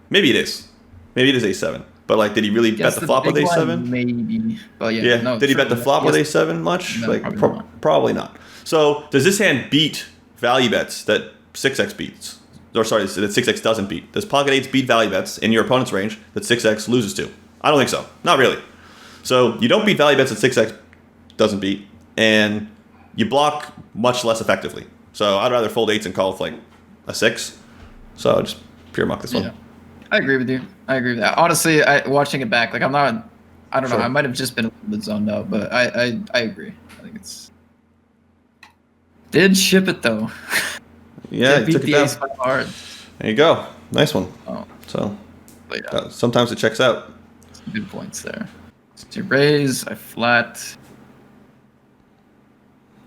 Maybe it is. Maybe it is ace-7. But like, did he really bet the flop with ace-7? Maybe. But yeah. No, did he bet the flop with ace-7 much? No, probably not. So does this hand beat value bets that 6x beats? Or sorry, that 6x doesn't beat. Does pocket 8s beat value bets in your opponent's range that 6x loses to? I don't think so. Not really. So you don't beat value bets that 6x doesn't beat, and you block much less effectively. So I'd rather fold 8s and call with like a 6. So just pure muck this one. I agree with you. I agree with that. Honestly, watching it back, like I don't know, I might have just been a little bit zoned out, but I agree. I think it's did ship it though. Yeah, beat the ace by hard. There you go. Nice one. Oh. So sometimes it checks out. Some good points there. To raise, I flat.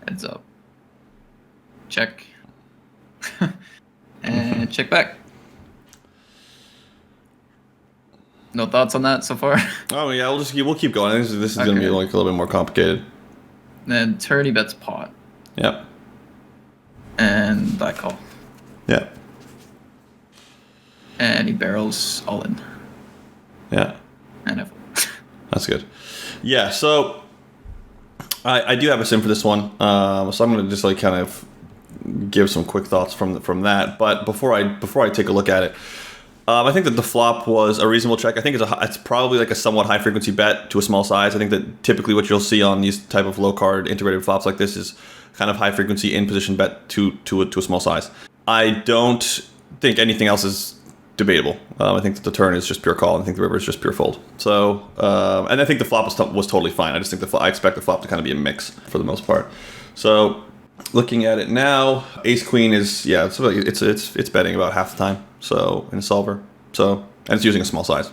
Heads up. Check. And check back. No thoughts on that so far? Oh yeah, we'll keep going. I think this is gonna be like a little bit more complicated. Then turn he bets pot. Yep. And I call. Yeah. And he barrels all in. Yeah. And I fold. That's good. Yeah, so I do have a sim for this one. So I'm gonna just like kind of give some quick thoughts from that. But before I take a look at it, I think that the flop was a reasonable check. I think it's probably like a somewhat high frequency bet to a small size. I think that typically what you'll see on these type of low card integrated flops like this is kind of high frequency in position bet to a small size. I don't think anything else is debatable. I think that the turn is just pure call. I think the river is just pure fold. So, and I think the flop was totally fine. I just think I expect the flop to kind of be a mix for the most part. So, looking at it now, ace queen is it's betting about half the time. So in a solver. So and it's using a small size.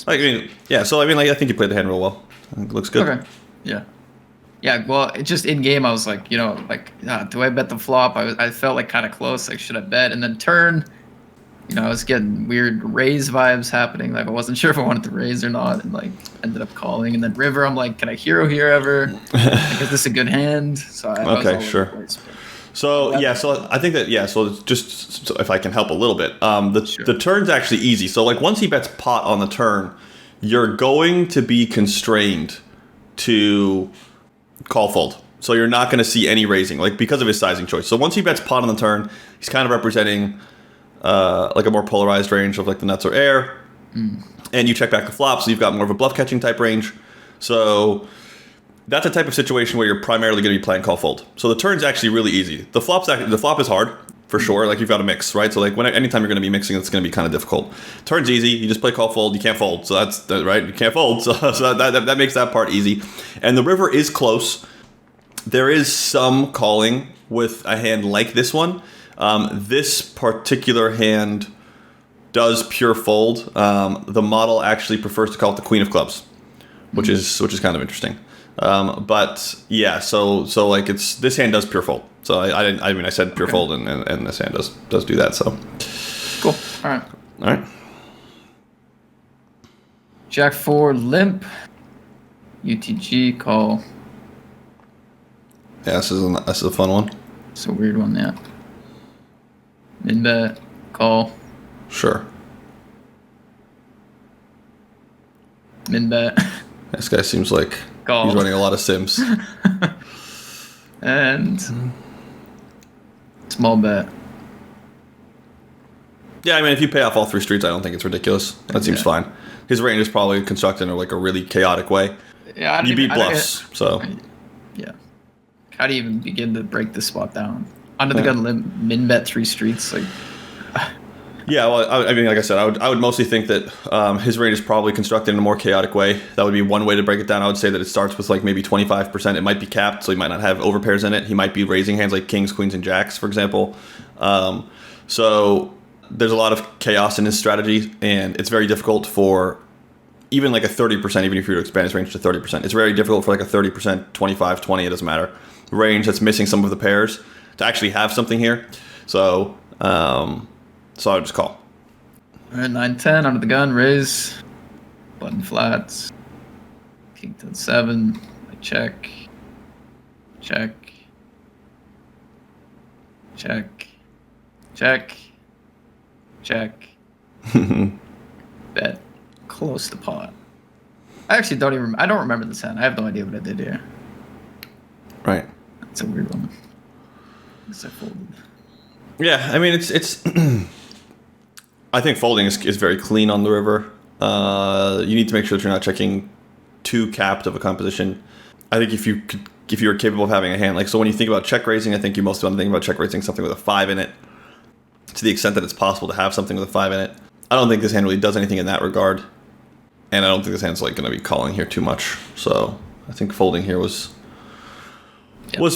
I think you played the hand real well. I think it looks good. Okay. Yeah. Yeah, well, just in game, I was like, do I bet the flop? I felt like kind of close. Like, should I bet? And then turn, I was getting weird raise vibes happening. Like, I wasn't sure if I wanted to raise or not, and like ended up calling. And then river, I'm like, can I hero here ever? Like, is this a good hand? So sure. So yeah, so I think that so just if I can help a little bit, the turn's actually easy. So like once he bets pot on the turn, you're going to be constrained to call fold. So you're not going to see any raising, like because of his sizing choice. So once he bets pot on the turn, he's kind of representing like a more polarized range of like the nuts or air, and you check back the flop, so you've got more of a bluff catching type range. So that's a type of situation where you're primarily going to be playing call fold. So the turn's actually really easy. The flop is hard for sure. Like you've got to mix, right? So like anytime you're going to be mixing, it's going to be kind of difficult. Turn's easy. You just play call fold. You can't fold. So that's right. You can't fold. So that makes that part easy. And the river is close. There is some calling with a hand like this one. This particular hand does pure fold. The model actually prefers to call it the Queen of Clubs, which is kind of interesting. But yeah, so like this hand does pure fold. So I said pure fold, and this hand does do that. So cool. All right. Jack 4 limp. UTG call. Yeah, this is a fun one. It's a weird one, yeah. Min bet call. Sure. Min bet. This guy seems like Call. he's running a lot of sims. And small bet. Yeah, I mean, if you pay off all 3 streets, I don't think it's ridiculous. That seems fine. His range is probably constructed in like a really chaotic way. Yeah, you beat bluffs, so. Yeah. How do you even begin to break this spot down? Under the gun limp, min bet 3 streets, like. Yeah, well, I mean, like I said, I would mostly think that his range is probably constructed in a more chaotic way. That would be one way to break it down. I would say that it starts with like maybe 25%. It might be capped, so he might not have overpairs in it. He might be raising hands like kings, queens, and jacks, for example. So there's a lot of chaos in his strategy, and it's very difficult for even like a 30%, even if you were to expand his range to 30%. It's very difficult for like a 30%, 25, 20, it doesn't matter. Range that's missing some of the pairs to actually have something here. So I would just call. All right, 9-10 under the gun, raise, button flats, king 10-7, I check, check, check, check, check, bet, close to pot. I actually don't even. I don't remember this hand. I have no idea what I did here. Right. That's a weird one. I guess I folded. Yeah, I mean it's. I think folding is very clean on the river. You need to make sure that you're not checking too capped of a composition. I think if you're capable of having a hand like so, when you think about check raising, I think you mostly want to think about check raising something with a 5 in it. To the extent that it's possible to have something with a 5 in it. I don't think this hand really does anything in that regard, and I don't think this hand's like going to be calling here too much. So I think folding here was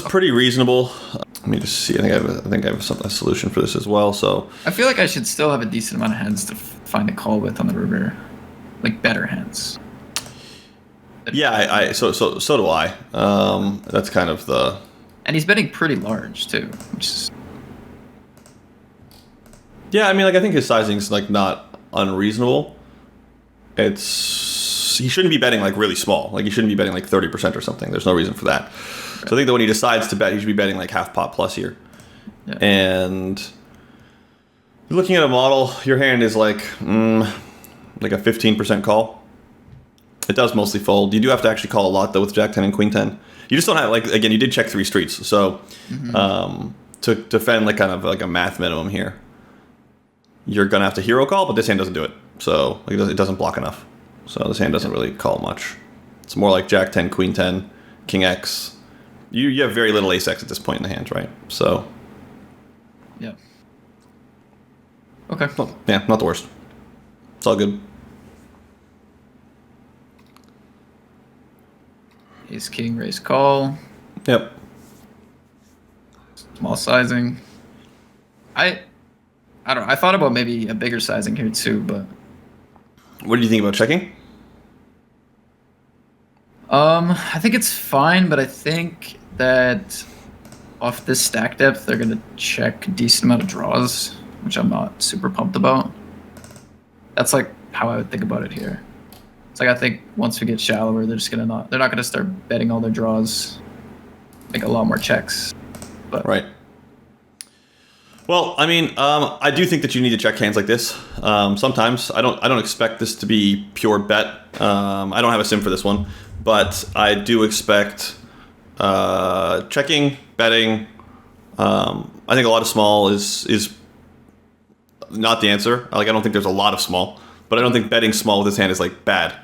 pretty reasonable. Let me just see. I think I have a solution for this as well. So I feel like I should still have a decent amount of hands to find a call with on the river, like better hands. Yeah, so do I. That's kind of the. And he's betting pretty large too, which is. Yeah, I mean, like I think his sizing's like not unreasonable. He shouldn't be betting like really small. Like he shouldn't be betting like 30% or something. There's no reason for that. Right. So I think that when he decides to bet, he should be betting like half pot plus here. Yeah. And looking at a model, your hand is like a 15% call. It does mostly fold. You do have to actually call a lot though with Jack 10 and Queen 10. You just don't have like again. You did check 3 streets, so to defend like kind of like a math minimum here. You're gonna have to hero call, but this hand doesn't do it. So like, it doesn't block enough. So this hand doesn't really call much. It's more like Jack 10, Queen 10, King X. You have very little Ace X at this point in the hand, right? So yeah. Okay. Well, yeah, not the worst. It's all good. Ace King raise call. Yep. Small sizing. I don't know. I thought about maybe a bigger sizing here too, but. What do you think about checking? I think it's fine, but I think that off this stack depth, they're gonna check a decent amount of draws, which I'm not super pumped about. That's like how I would think about it here. It's like I think once we get shallower, they're not gonna start betting all their draws, like a lot more checks. But right. Well, I mean, I do think that you need to check hands like this. Sometimes I don't expect this to be pure bet. I don't have a sim for this one, but I do expect checking, betting. I think a lot of small is not the answer. Like I don't think there's a lot of small, but I don't think betting small with this hand is like bad.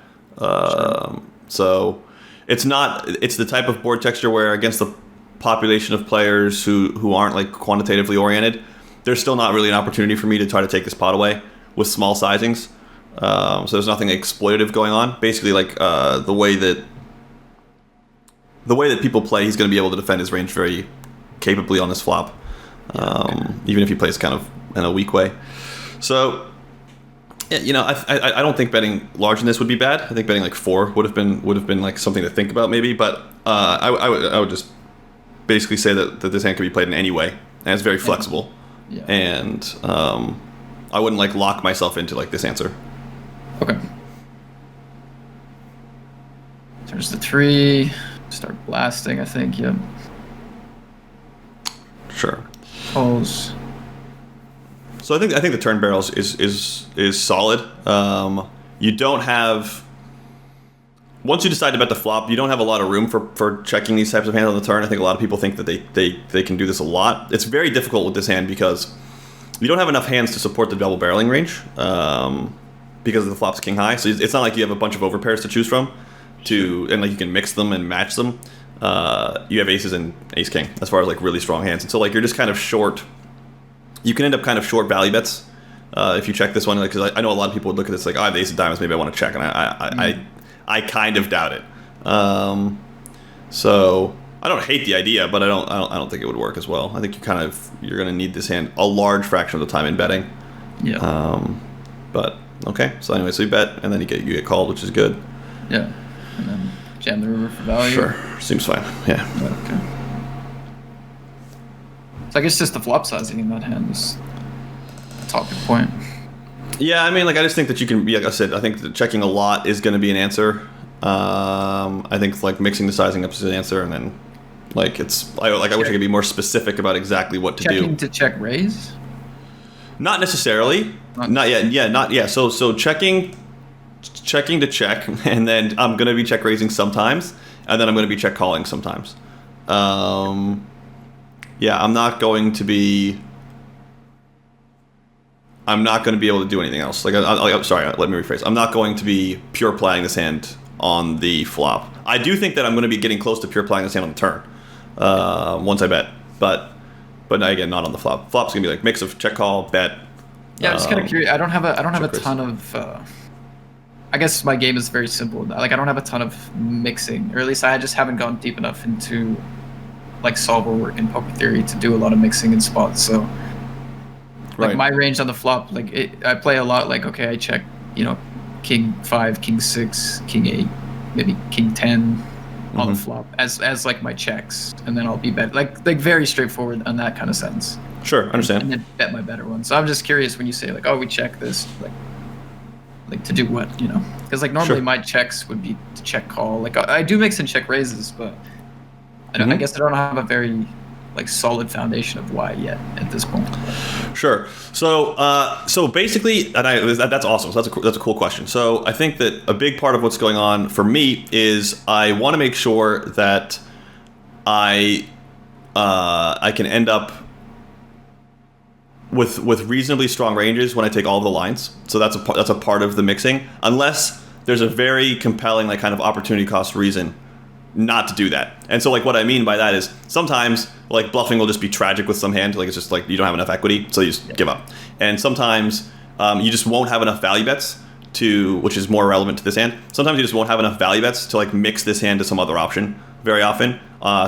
So it's the type of board texture where against the population of players who aren't like quantitatively oriented, there's still not really an opportunity for me to try to take this pot away with small sizings. So there's nothing exploitative going on. Basically, like the way that people play, he's going to be able to defend his range very capably on this flop. even if he plays kind of in a weak way. So, yeah, you know, I don't think betting large in this would be bad. I think betting like 4 would have been like something to think about maybe. But I would just basically say that this hand can be played in any way, and it's very flexible. Yeah. And I wouldn't like lock myself into like this answer. Okay. Turns to 3. Start blasting, I think. Yep. Sure. Calls. So I think the turn barrels is solid. You don't have, once you decide to bet the flop, you don't have a lot of room for checking these types of hands on the turn. I think a lot of people think that they can do this a lot. It's very difficult with this hand because you don't have enough hands to support the double barreling range because of the flop's king high. So it's not like you have a bunch of overpairs to choose from and like you can mix them and match them. You have aces and ace king as far as like really strong hands, and so like you're just kind of short. You can end up kind of short value bets if you check this one, because I know a lot of people would look at this like, I have ace of diamonds, maybe I want to check, and I kind of doubt it. So I don't hate the idea, but I don't think it would work as well. I think you're going to need this hand a large fraction of the time in betting. Yeah. But okay, so anyway, so you bet, and then you get called, which is good. Yeah. And then jam the river for value. Sure, seems fine. Yeah. Okay. So I guess just the flop sizing in that hand is a talking point. Yeah, I mean, like I just think that you can. Like I said, I think that checking a lot is going to be an answer. I think like mixing the sizing up is an answer, and then like I wish I could be more specific about exactly what to do. Checking to check raise? Not necessarily. Not yet. Yeah, not yeah. So checking to check, and then I'm going to be check raising sometimes, and then I'm going to be check calling sometimes. Yeah, I'm not going to be able to do anything else. I'm sorry, let me rephrase. I'm not going to be pure playing this hand on the flop. I do think that I'm going to be getting close to pure playing this hand on the turn once I bet, but again, not on the flop. Flop's going to be like mix of check call, bet. Yeah, I'm just kind of curious. I don't have a raise. ton of. I guess my game is very simple. Like I don't have a ton of mixing, or at least I just haven't gone deep enough into like solver work in poker theory to do a lot of mixing in spots. So like Right. my range on the flop, like I play a lot. Like okay, I check, king 5, king 6, king 8, maybe king 10 on the flop as like my checks, and then I'll be bet like very straightforward on that kind of sense. Sure, understand. And then bet my better one. So I'm just curious when you say like, oh, we check this, like to do what, because like normally Sure. my checks would be to check call. Like I do mix and check raises, but I guess I don't have a very like solid foundation of why yet at this point. Sure. So basically, that's awesome. So that's a cool question. So I think that a big part of what's going on for me is I want to make sure that I can end up with reasonably strong ranges when I take all of the lines. So that's a part of the mixing, unless there's a very compelling like kind of opportunity cost reason not to do that. And so like what I mean by that is sometimes like bluffing will just be tragic with some hand, like it's just like you don't have enough equity, so you just give up. And sometimes you just won't have enough value bets which is more relevant to this hand. Sometimes you just won't have enough value bets to like mix this hand to some other option very often.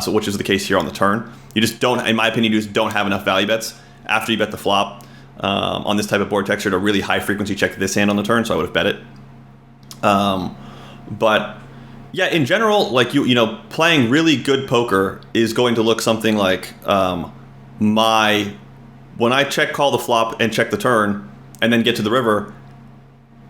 So which is the case here on the turn. You just don't, in my opinion, you just don't have enough value bets after you bet the flop on this type of board texture to really high frequency check this hand on the turn. So I would have bet it. But yeah, in general, like playing really good poker is going to look something like when I check call the flop and check the turn and then get to the river,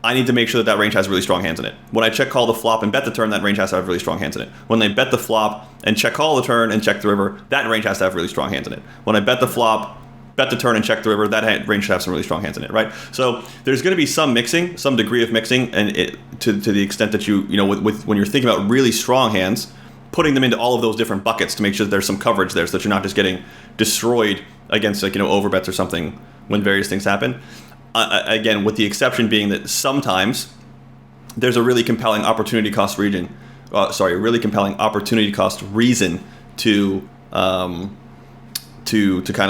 I need to make sure that range has really strong hands in it. When I check call the flop and bet the turn, that range has to have really strong hands in it. When I bet the flop and check call the turn and check the river, that range has to have really strong hands in it. When I bet the flop, bet the turn and check the river, that range should have some really strong hands in it, right? So there's going to be some mixing, some degree of mixing, and to the extent that with when you're thinking about really strong hands, putting them into all of those different buckets to make sure that there's some coverage there, so that you're not just getting destroyed against overbets or something when various things happen. Again, with the exception being that sometimes there's a really compelling opportunity cost reason to kind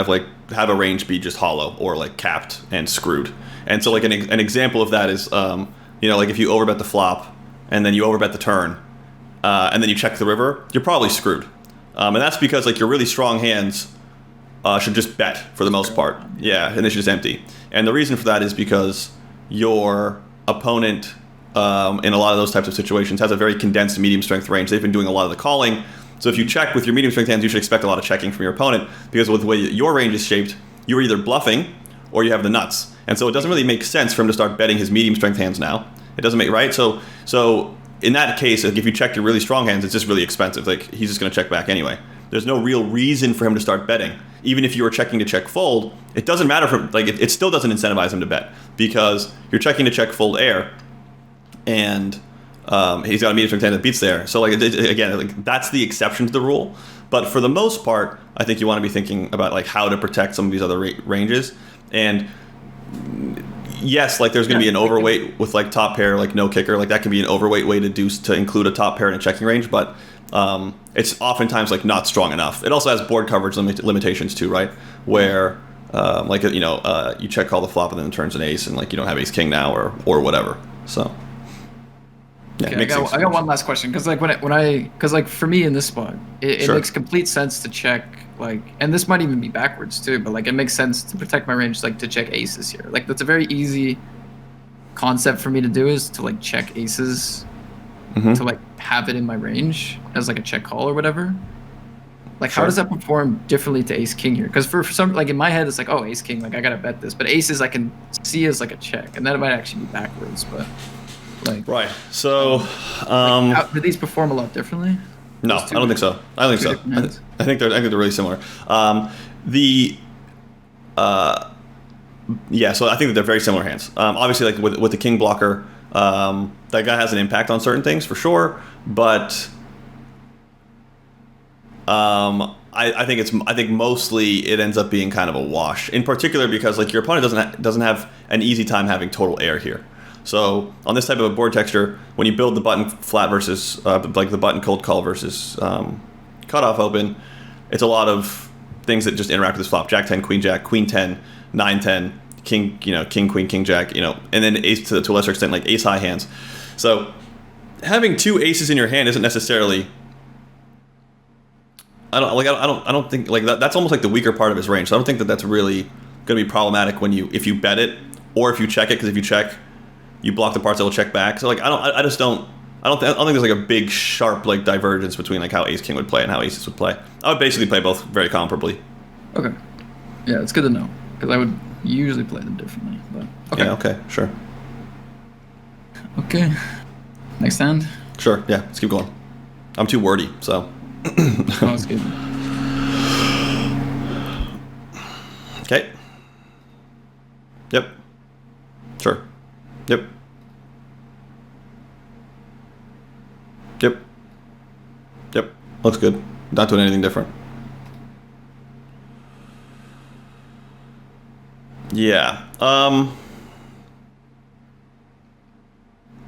of like have a range be just hollow or like capped and screwed. And so like an example of that is like if you overbet the flop and then you overbet the turn and then you check the river, you're probably screwed. And that's because like your really strong hands should just bet for the most part. Yeah, and they should just empty. And the reason for that is because your opponent, in a lot of those types of situations, has a very condensed medium strength range. They've been doing a lot of the calling. So if you check with your medium strength hands, you should expect a lot of checking from your opponent, because with the way your range is shaped, you're either bluffing or you have the nuts. And so it doesn't really make sense for him to start betting his medium strength hands now. It doesn't make, right? So in that case, like if you check your really strong hands, it's just really expensive. Like he's just going to check back anyway. There's no real reason for him to start betting. Even if you were checking to check fold, it doesn't matter for, like it still doesn't incentivize him to bet, because you're checking to check fold air, and he's got a medium strength hand that beats there. So like again, like that's the exception to the rule. But for the most part, I think you want to be thinking about like how to protect some of these other ranges. And yes, like there's going to be an overweight with like top pair, like no kicker. Like that can be an overweight way to include a top pair in a checking range, but it's oftentimes like not strong enough. It also has board coverage limitations too, right? Where like you check call the flop and then it turns an ace, and like you don't have ace king now or whatever. So. Yeah, okay, I got one last question, because like because like for me in this spot, it Sure. makes complete sense to check, like, and this might even be backwards too, but like it makes sense to protect my range, like to check aces here. Like that's a very easy concept for me to do, is to like check aces, to like have it in my range as like a check call or whatever. Like Sure. how does that perform differently to ace king here? Because for some, like in my head it's like, oh, ace king, like I gotta bet this, but aces I can see as like a check, and that might actually be backwards, but. Like, Right. So, do these perform a lot differently? no, I don't think so. I don't think so. I think they're really similar. Yeah. So I think that they're very similar hands. Obviously, like with the king blocker, that guy has an impact on certain things for sure. But I think mostly it ends up being kind of a wash. In particular, because like your opponent doesn't have an easy time having total air here. So on this type of a board texture, when you build the button flat versus like the button cold call versus cutoff open, it's a lot of things that just interact with this flop: Jack 10, Queen Jack, Queen 10, 9 10, King, King Queen, King Jack, and then ace to a lesser extent, like ace high hands. So having two aces in your hand isn't necessarily. I don't think like that. That's almost like the weaker part of his range. So I don't think that that's really going to be problematic if you bet it, or if you check it, because if you check, you block the parts that will check back. So like I don't think there's like a big sharp like divergence between like how ace king would play and how aces would play. I would basically play both very comparably. Okay. Yeah, it's good to know, because I would usually play them differently. But okay. Yeah. Okay. Sure. Okay. Next hand. Sure. Yeah. Let's keep going. I'm too wordy, so. Oh, it's good. Okay. Yep. Sure. Yep. Yep. Yep. Looks good. Not doing anything different. Yeah.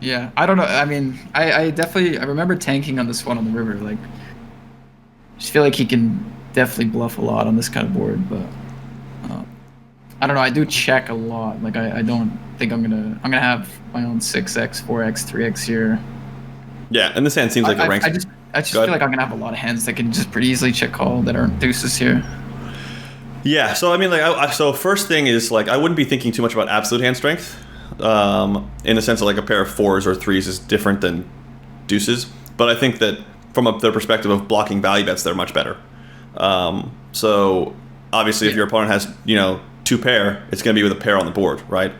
Yeah, I don't know. I mean, I definitely remember tanking on this one on the river. Like, I just feel like he can definitely bluff a lot on this kind of board, but I don't know. I do check a lot. Like, I don't think I'm gonna have my own 6x, 4x, 3x here. Yeah, and this hand seems like a rank. I just feel like I'm gonna have a lot of hands that can just pretty easily check call that aren't deuces here. Yeah, so I mean, like, so first thing is like I wouldn't be thinking too much about absolute hand strength, in the sense of like a pair of 4s or 3s is different than deuces. But I think that from the perspective of blocking value bets, they're much better. So obviously, if your opponent has 2 pair, it's going to be with a pair on the board, right?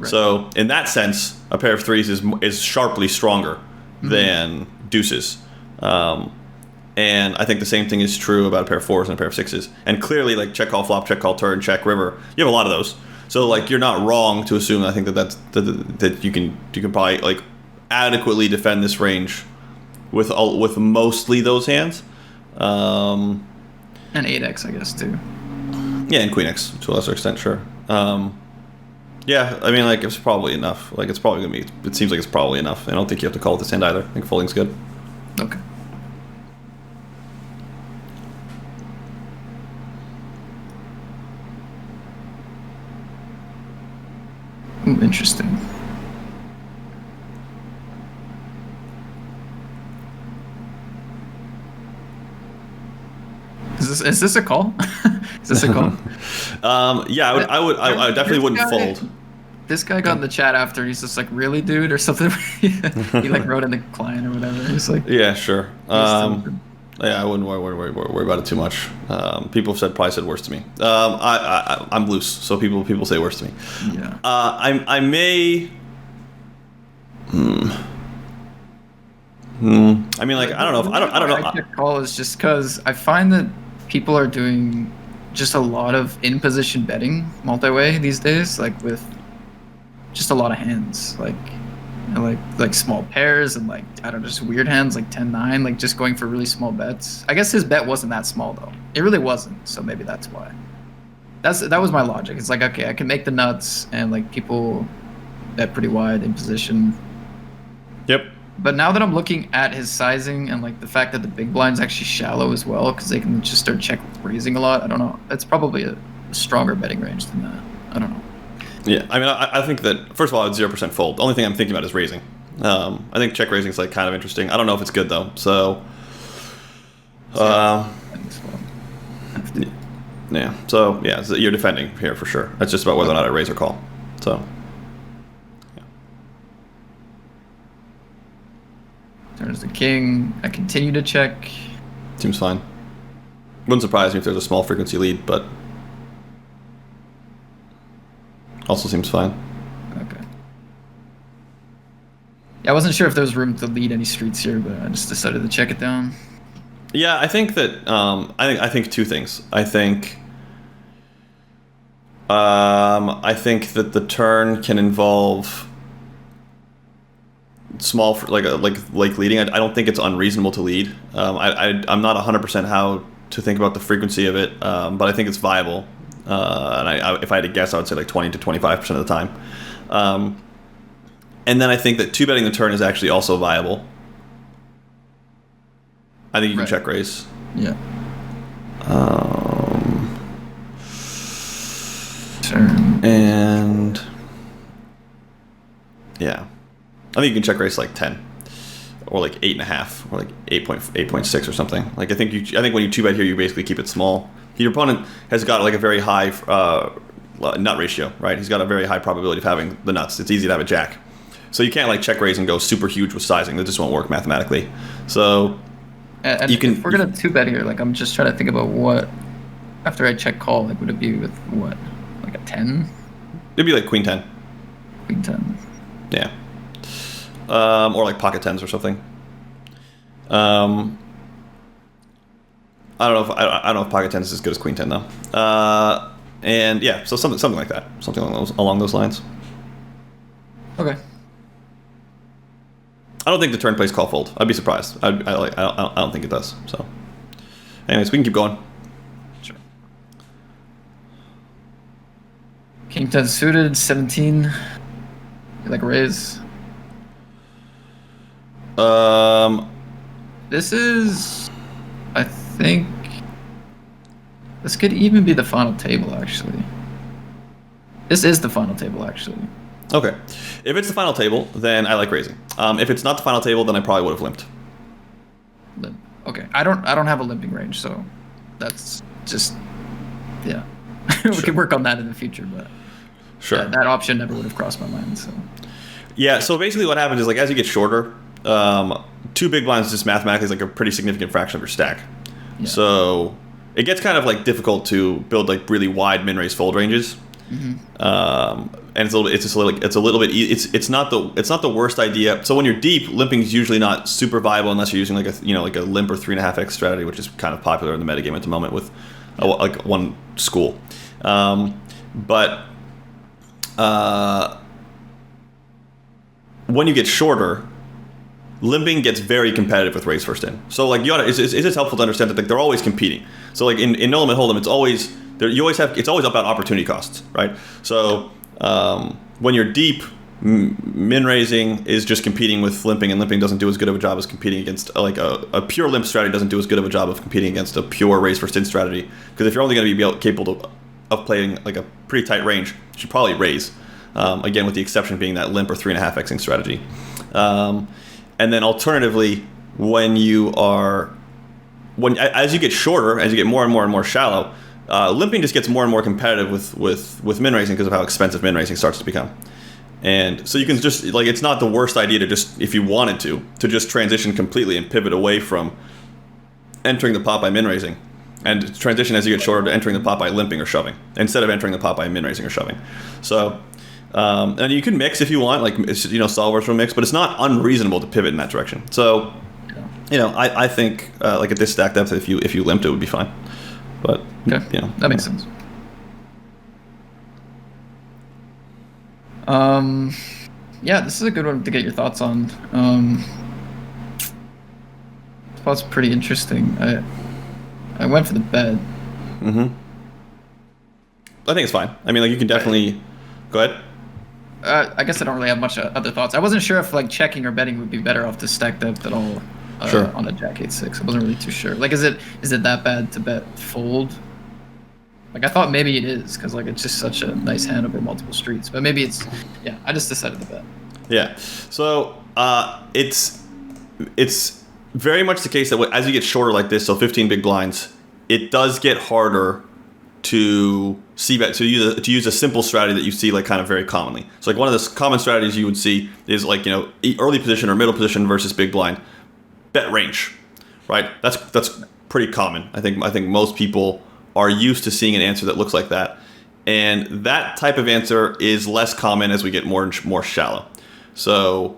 So in that sense, a pair of 3s is sharply stronger than deuces. And I think the same thing is true about a pair of 4s and a pair of 6s. And clearly, like check call flop, check call turn, check river, you have a lot of those. So like you're not wrong to assume. I think that you can probably like adequately defend this range with mostly those hands. And 8x, I guess, too. Yeah, and queen x to a lesser extent, sure. Yeah, I mean, like it's probably enough. Like it's probably gonna be. It seems like it's probably enough. I don't think you have to call with this hand either. I think folding's good. Okay. Ooh, interesting. Is Is this a call? Is this a call? Yeah, I definitely wouldn't fold. This guy got in the chat after. He's just like, really, dude, or something. He like wrote in the client or whatever. He's like, yeah, sure. Yeah, I wouldn't worry about it too much. People have probably said worse to me. I'm loose, so people say worse to me. Yeah. I may. I mean, like, I don't know. I don't know. I check call is just because I find that people are doing just a lot of in-position betting multi-way these days, like with just a lot of hands, like small pairs and like, I don't know, just weird hands like 10-9, like just going for really small bets. I guess his bet wasn't that small though. It really wasn't, so maybe that's why. That was my logic. It's like, okay, I can make the nuts and like people bet pretty wide in position. Yep. But now that I'm looking at his sizing and like the fact that the big blind's actually shallow as well, because they can just start check raising a lot, I don't know. That's probably a stronger betting range than that. I don't know. Yeah, I mean, I think that, first of all, it's 0% fold. The only thing I'm thinking about is raising. I think check raising is like kind of interesting. I don't know if it's good though. So, yeah. So yeah, you're defending here for sure. It's just about whether or not I raise or call. So. Yeah. Turns the king. I continue to check. Seems fine. Wouldn't surprise me if there's a small frequency lead, but also seems fine. Okay. Yeah, I wasn't sure if there was room to lead any streets here, but I just decided to check it down. Yeah, I think that I think two things. I think that the turn can involve small like leading. I don't think it's unreasonable to lead. I'm not 100% how to think about the frequency of it, but I think it's viable. And if I had to guess, I would say like 20 to 25% of the time. And then I think that two betting the turn is actually also viable. I think you can check raise. Yeah. Turn. And yeah, I think you can check raise like 10, or like 8.5, or like 8.6 or something. Like I think when you two bet here, you basically keep it small. Your opponent has got like a very high nut ratio, right? He's got a very high probability of having the nuts. It's easy to have a jack, so you can't like check raise and go super huge with sizing. That just won't work mathematically. So and you can. If we're gonna two bet here, like I'm just trying to think about what after I check call, like would it be with what, like a 10? It'd be like queen 10. Queen 10. Yeah. Or like pocket 10s or something. I don't know if pocket 10 is as good as queen 10 though. And yeah, so something like that, something along those lines. Okay. I don't think the turn plays call fold. I'd be surprised. I don't think it does. So, anyways, we can keep going. Sure. King 10 suited, 17. You like raise? This is, I think, this could even be the final table, actually. This is the final table, actually. Okay. If it's the final table, then I like raising. If it's not the final table, then I probably would have limped. Limp. Okay. I don't have a limping range, so that's just, yeah. We Sure. could work on that in the future, but Sure. that option never would have crossed my mind, so. Yeah, so basically what happens is, like, as you get shorter, two big blinds just mathematically is like a pretty significant fraction of your stack. Yeah. So it gets kind of like difficult to build like really wide min raise fold ranges. Mm-hmm. And it's not the worst idea. So when you're deep, limping is usually not super viable unless you're using like a limp or 3.5x strategy, which is kind of popular in the metagame at the moment with like one school. But when you get shorter, limping gets very competitive with raise first in. So like it's just helpful to understand that like they're always competing. So like in no limit hold'em, it's always about opportunity costs, right? So when you're deep, min raising is just competing with limping, and limping doesn't do as good of a job as competing against like a pure limp strategy doesn't do as good of a job of competing against a pure raise first in strategy. Because if you're only going to be capable of playing like a pretty tight range, you should probably raise. Again, with the exception being that limp or 3.5xing strategy. And then alternatively, when you are as you get shorter, as you get more and more and more shallow, limping just gets more and more competitive with min raising because of how expensive min raising starts to become. And so you can just, like, it's not the worst idea to just, if you wanted to just transition completely and pivot away from entering the pot by min raising, and transition as you get shorter to entering the pot by limping or shoving instead of entering the pot by min raising or shoving. So, and you can mix if you want, like, you know, solvers will mix, but it's not unreasonable to pivot in that direction. So, you know, I think like at this stack depth, if you limped, it would be fine. But okay, you know, that makes sense. Yeah, this is a good one to get your thoughts on. This spot's pretty interesting. I went for the bet. Mm-hmm. I think it's fine. I mean, like, you can definitely go ahead. I guess I don't really have much other thoughts. I wasn't sure if like checking or betting would be better off the stack depth at all. Sure. On a Jack 8-6, I wasn't really too sure. Like, is it that bad to bet fold? Like, I thought maybe it is because like it's just such a nice hand over multiple streets. But maybe it's, yeah. I just decided to bet. Yeah. So it's very much the case that as you get shorter like this, so 15 big blinds, it does get harder to see bet, to use a simple strategy that you see like kind of very commonly. So like one of the common strategies you would see is like, you know, early position or middle position versus big blind, bet range, right? That's pretty common. I think most people are used to seeing an answer that looks like that, and that type of answer is less common as we get more and more shallow. So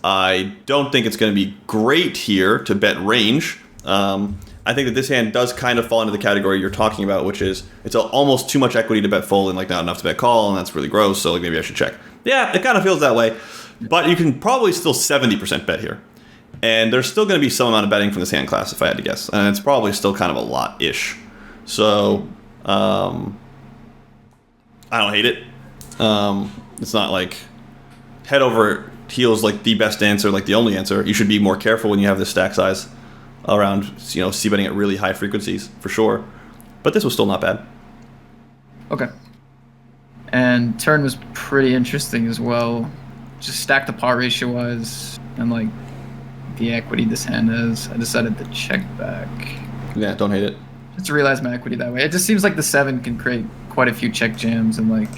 I don't think it's going to be great here to bet range. I think that this hand does kind of fall into the category you're talking about, which is it's almost too much equity to bet fold and like not enough to bet call, and that's really gross, so like maybe I should check. Yeah, it kind of feels that way, but you can probably still 70% bet here. And there's still going to be some amount of betting from this hand class, if I had to guess, and it's probably still kind of a lot-ish. So I don't hate it. It's not like head over heels like the best answer, like the only answer. You should be more careful when you have this stack size around, you know, c-betting at really high frequencies for sure. But this was still not bad. Okay. And turn was pretty interesting as well. Just stack the pot ratio wise and like the equity this hand has. I decided to check back. Yeah, don't hate it. Just to realize my equity that way. It just seems like the 7 can create quite a few check jams and like,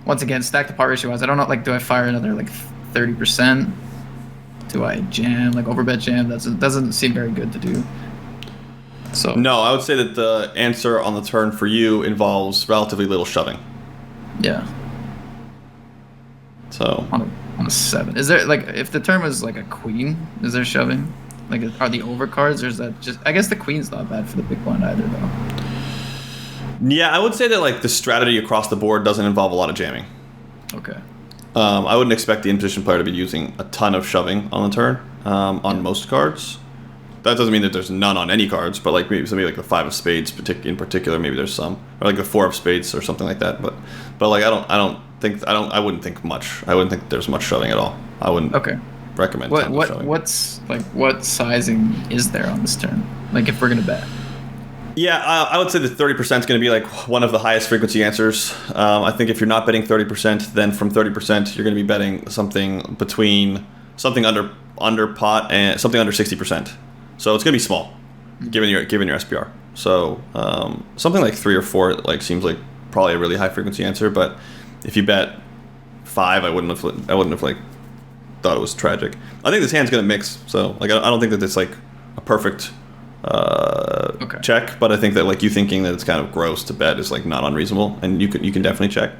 once again, stack the pot ratio wise. I don't know, like, do I fire another like 30%? Do I jam, like overbet jam? That doesn't seem very good to do. So no, I would say that the answer on the turn for you involves relatively little shoving. Yeah. So on a 7, is there like, if the turn was like a queen, is there shoving? Like, are the overcards, or is that just? I guess the queen's not bad for the big blind either, though. Yeah, I would say that like the strategy across the board doesn't involve a lot of jamming. Okay. I wouldn't expect the in-position player to be using a ton of shoving on the turn on most cards. That doesn't mean that there's none on any cards, but like maybe something like the 5 of spades in particular, maybe there's some, or like the 4 of spades or something like that. But like I wouldn't think much. I wouldn't think there's much shoving at all. I wouldn't. Okay. Recommend shoving. What sizing is there on this turn? Like if we're gonna bet. Yeah, I would say that 30% is going to be like one of the highest frequency answers. I think if you're not betting 30%, then from 30% you're going to be betting something under pot and something under 60%. So it's going to be small, given your SPR. So something like 3 or 4 like seems like probably a really high frequency answer. But if you bet 5, I wouldn't have like thought it was tragic. I think this hand's going to mix. So like I don't think that it's like a perfect check, but I think that like you thinking that it's kind of gross to bet is like not unreasonable, and you can definitely check.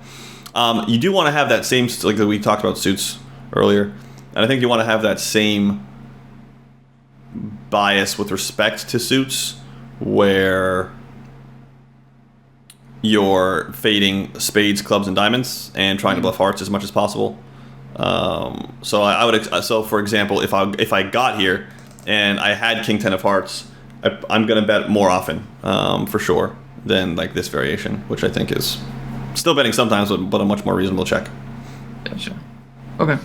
You do want to have that same, like we talked about suits earlier, and I think you want to have that same bias with respect to suits where you're fading spades, clubs, and diamonds and trying to bluff hearts as much as possible. So I would, so for example, if I got here and I had king 10 of hearts, I'm going to bet more often, for sure, than like this variation, which I think is still betting sometimes, but a much more reasonable check. Gotcha. Okay.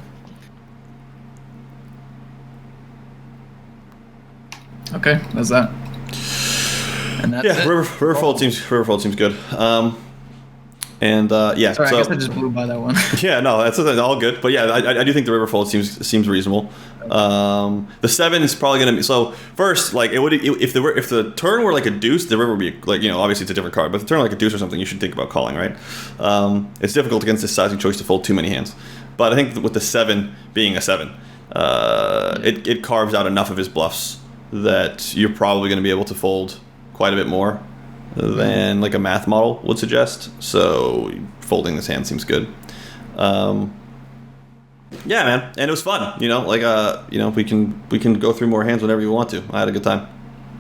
Okay, that's that. And that's yeah, it. River fold seems good. And yeah, Sorry, so I guess I just blew by that one. yeah, no, that's all good. But yeah, I do think the river fold seems reasonable. The 7 is probably going to be so. First, like if the turn were like a deuce, the river would be like, obviously it's a different card. But if the turn like a deuce or something, you should think about calling, right? It's difficult against this sizing choice to fold too many hands. But I think with the 7 being a 7, it carves out enough of his bluffs that you're probably going to be able to fold quite a bit more than like a math model would suggest. So folding this hand seems good. Yeah, man, and it was fun. We can go through more hands whenever you want to. I had a good time.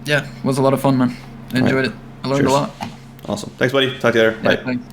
Yeah, it was a lot of fun, man. I enjoyed it. I learned a lot. Awesome. Thanks, buddy. Talk to you later. Yeah, Bye. thanks.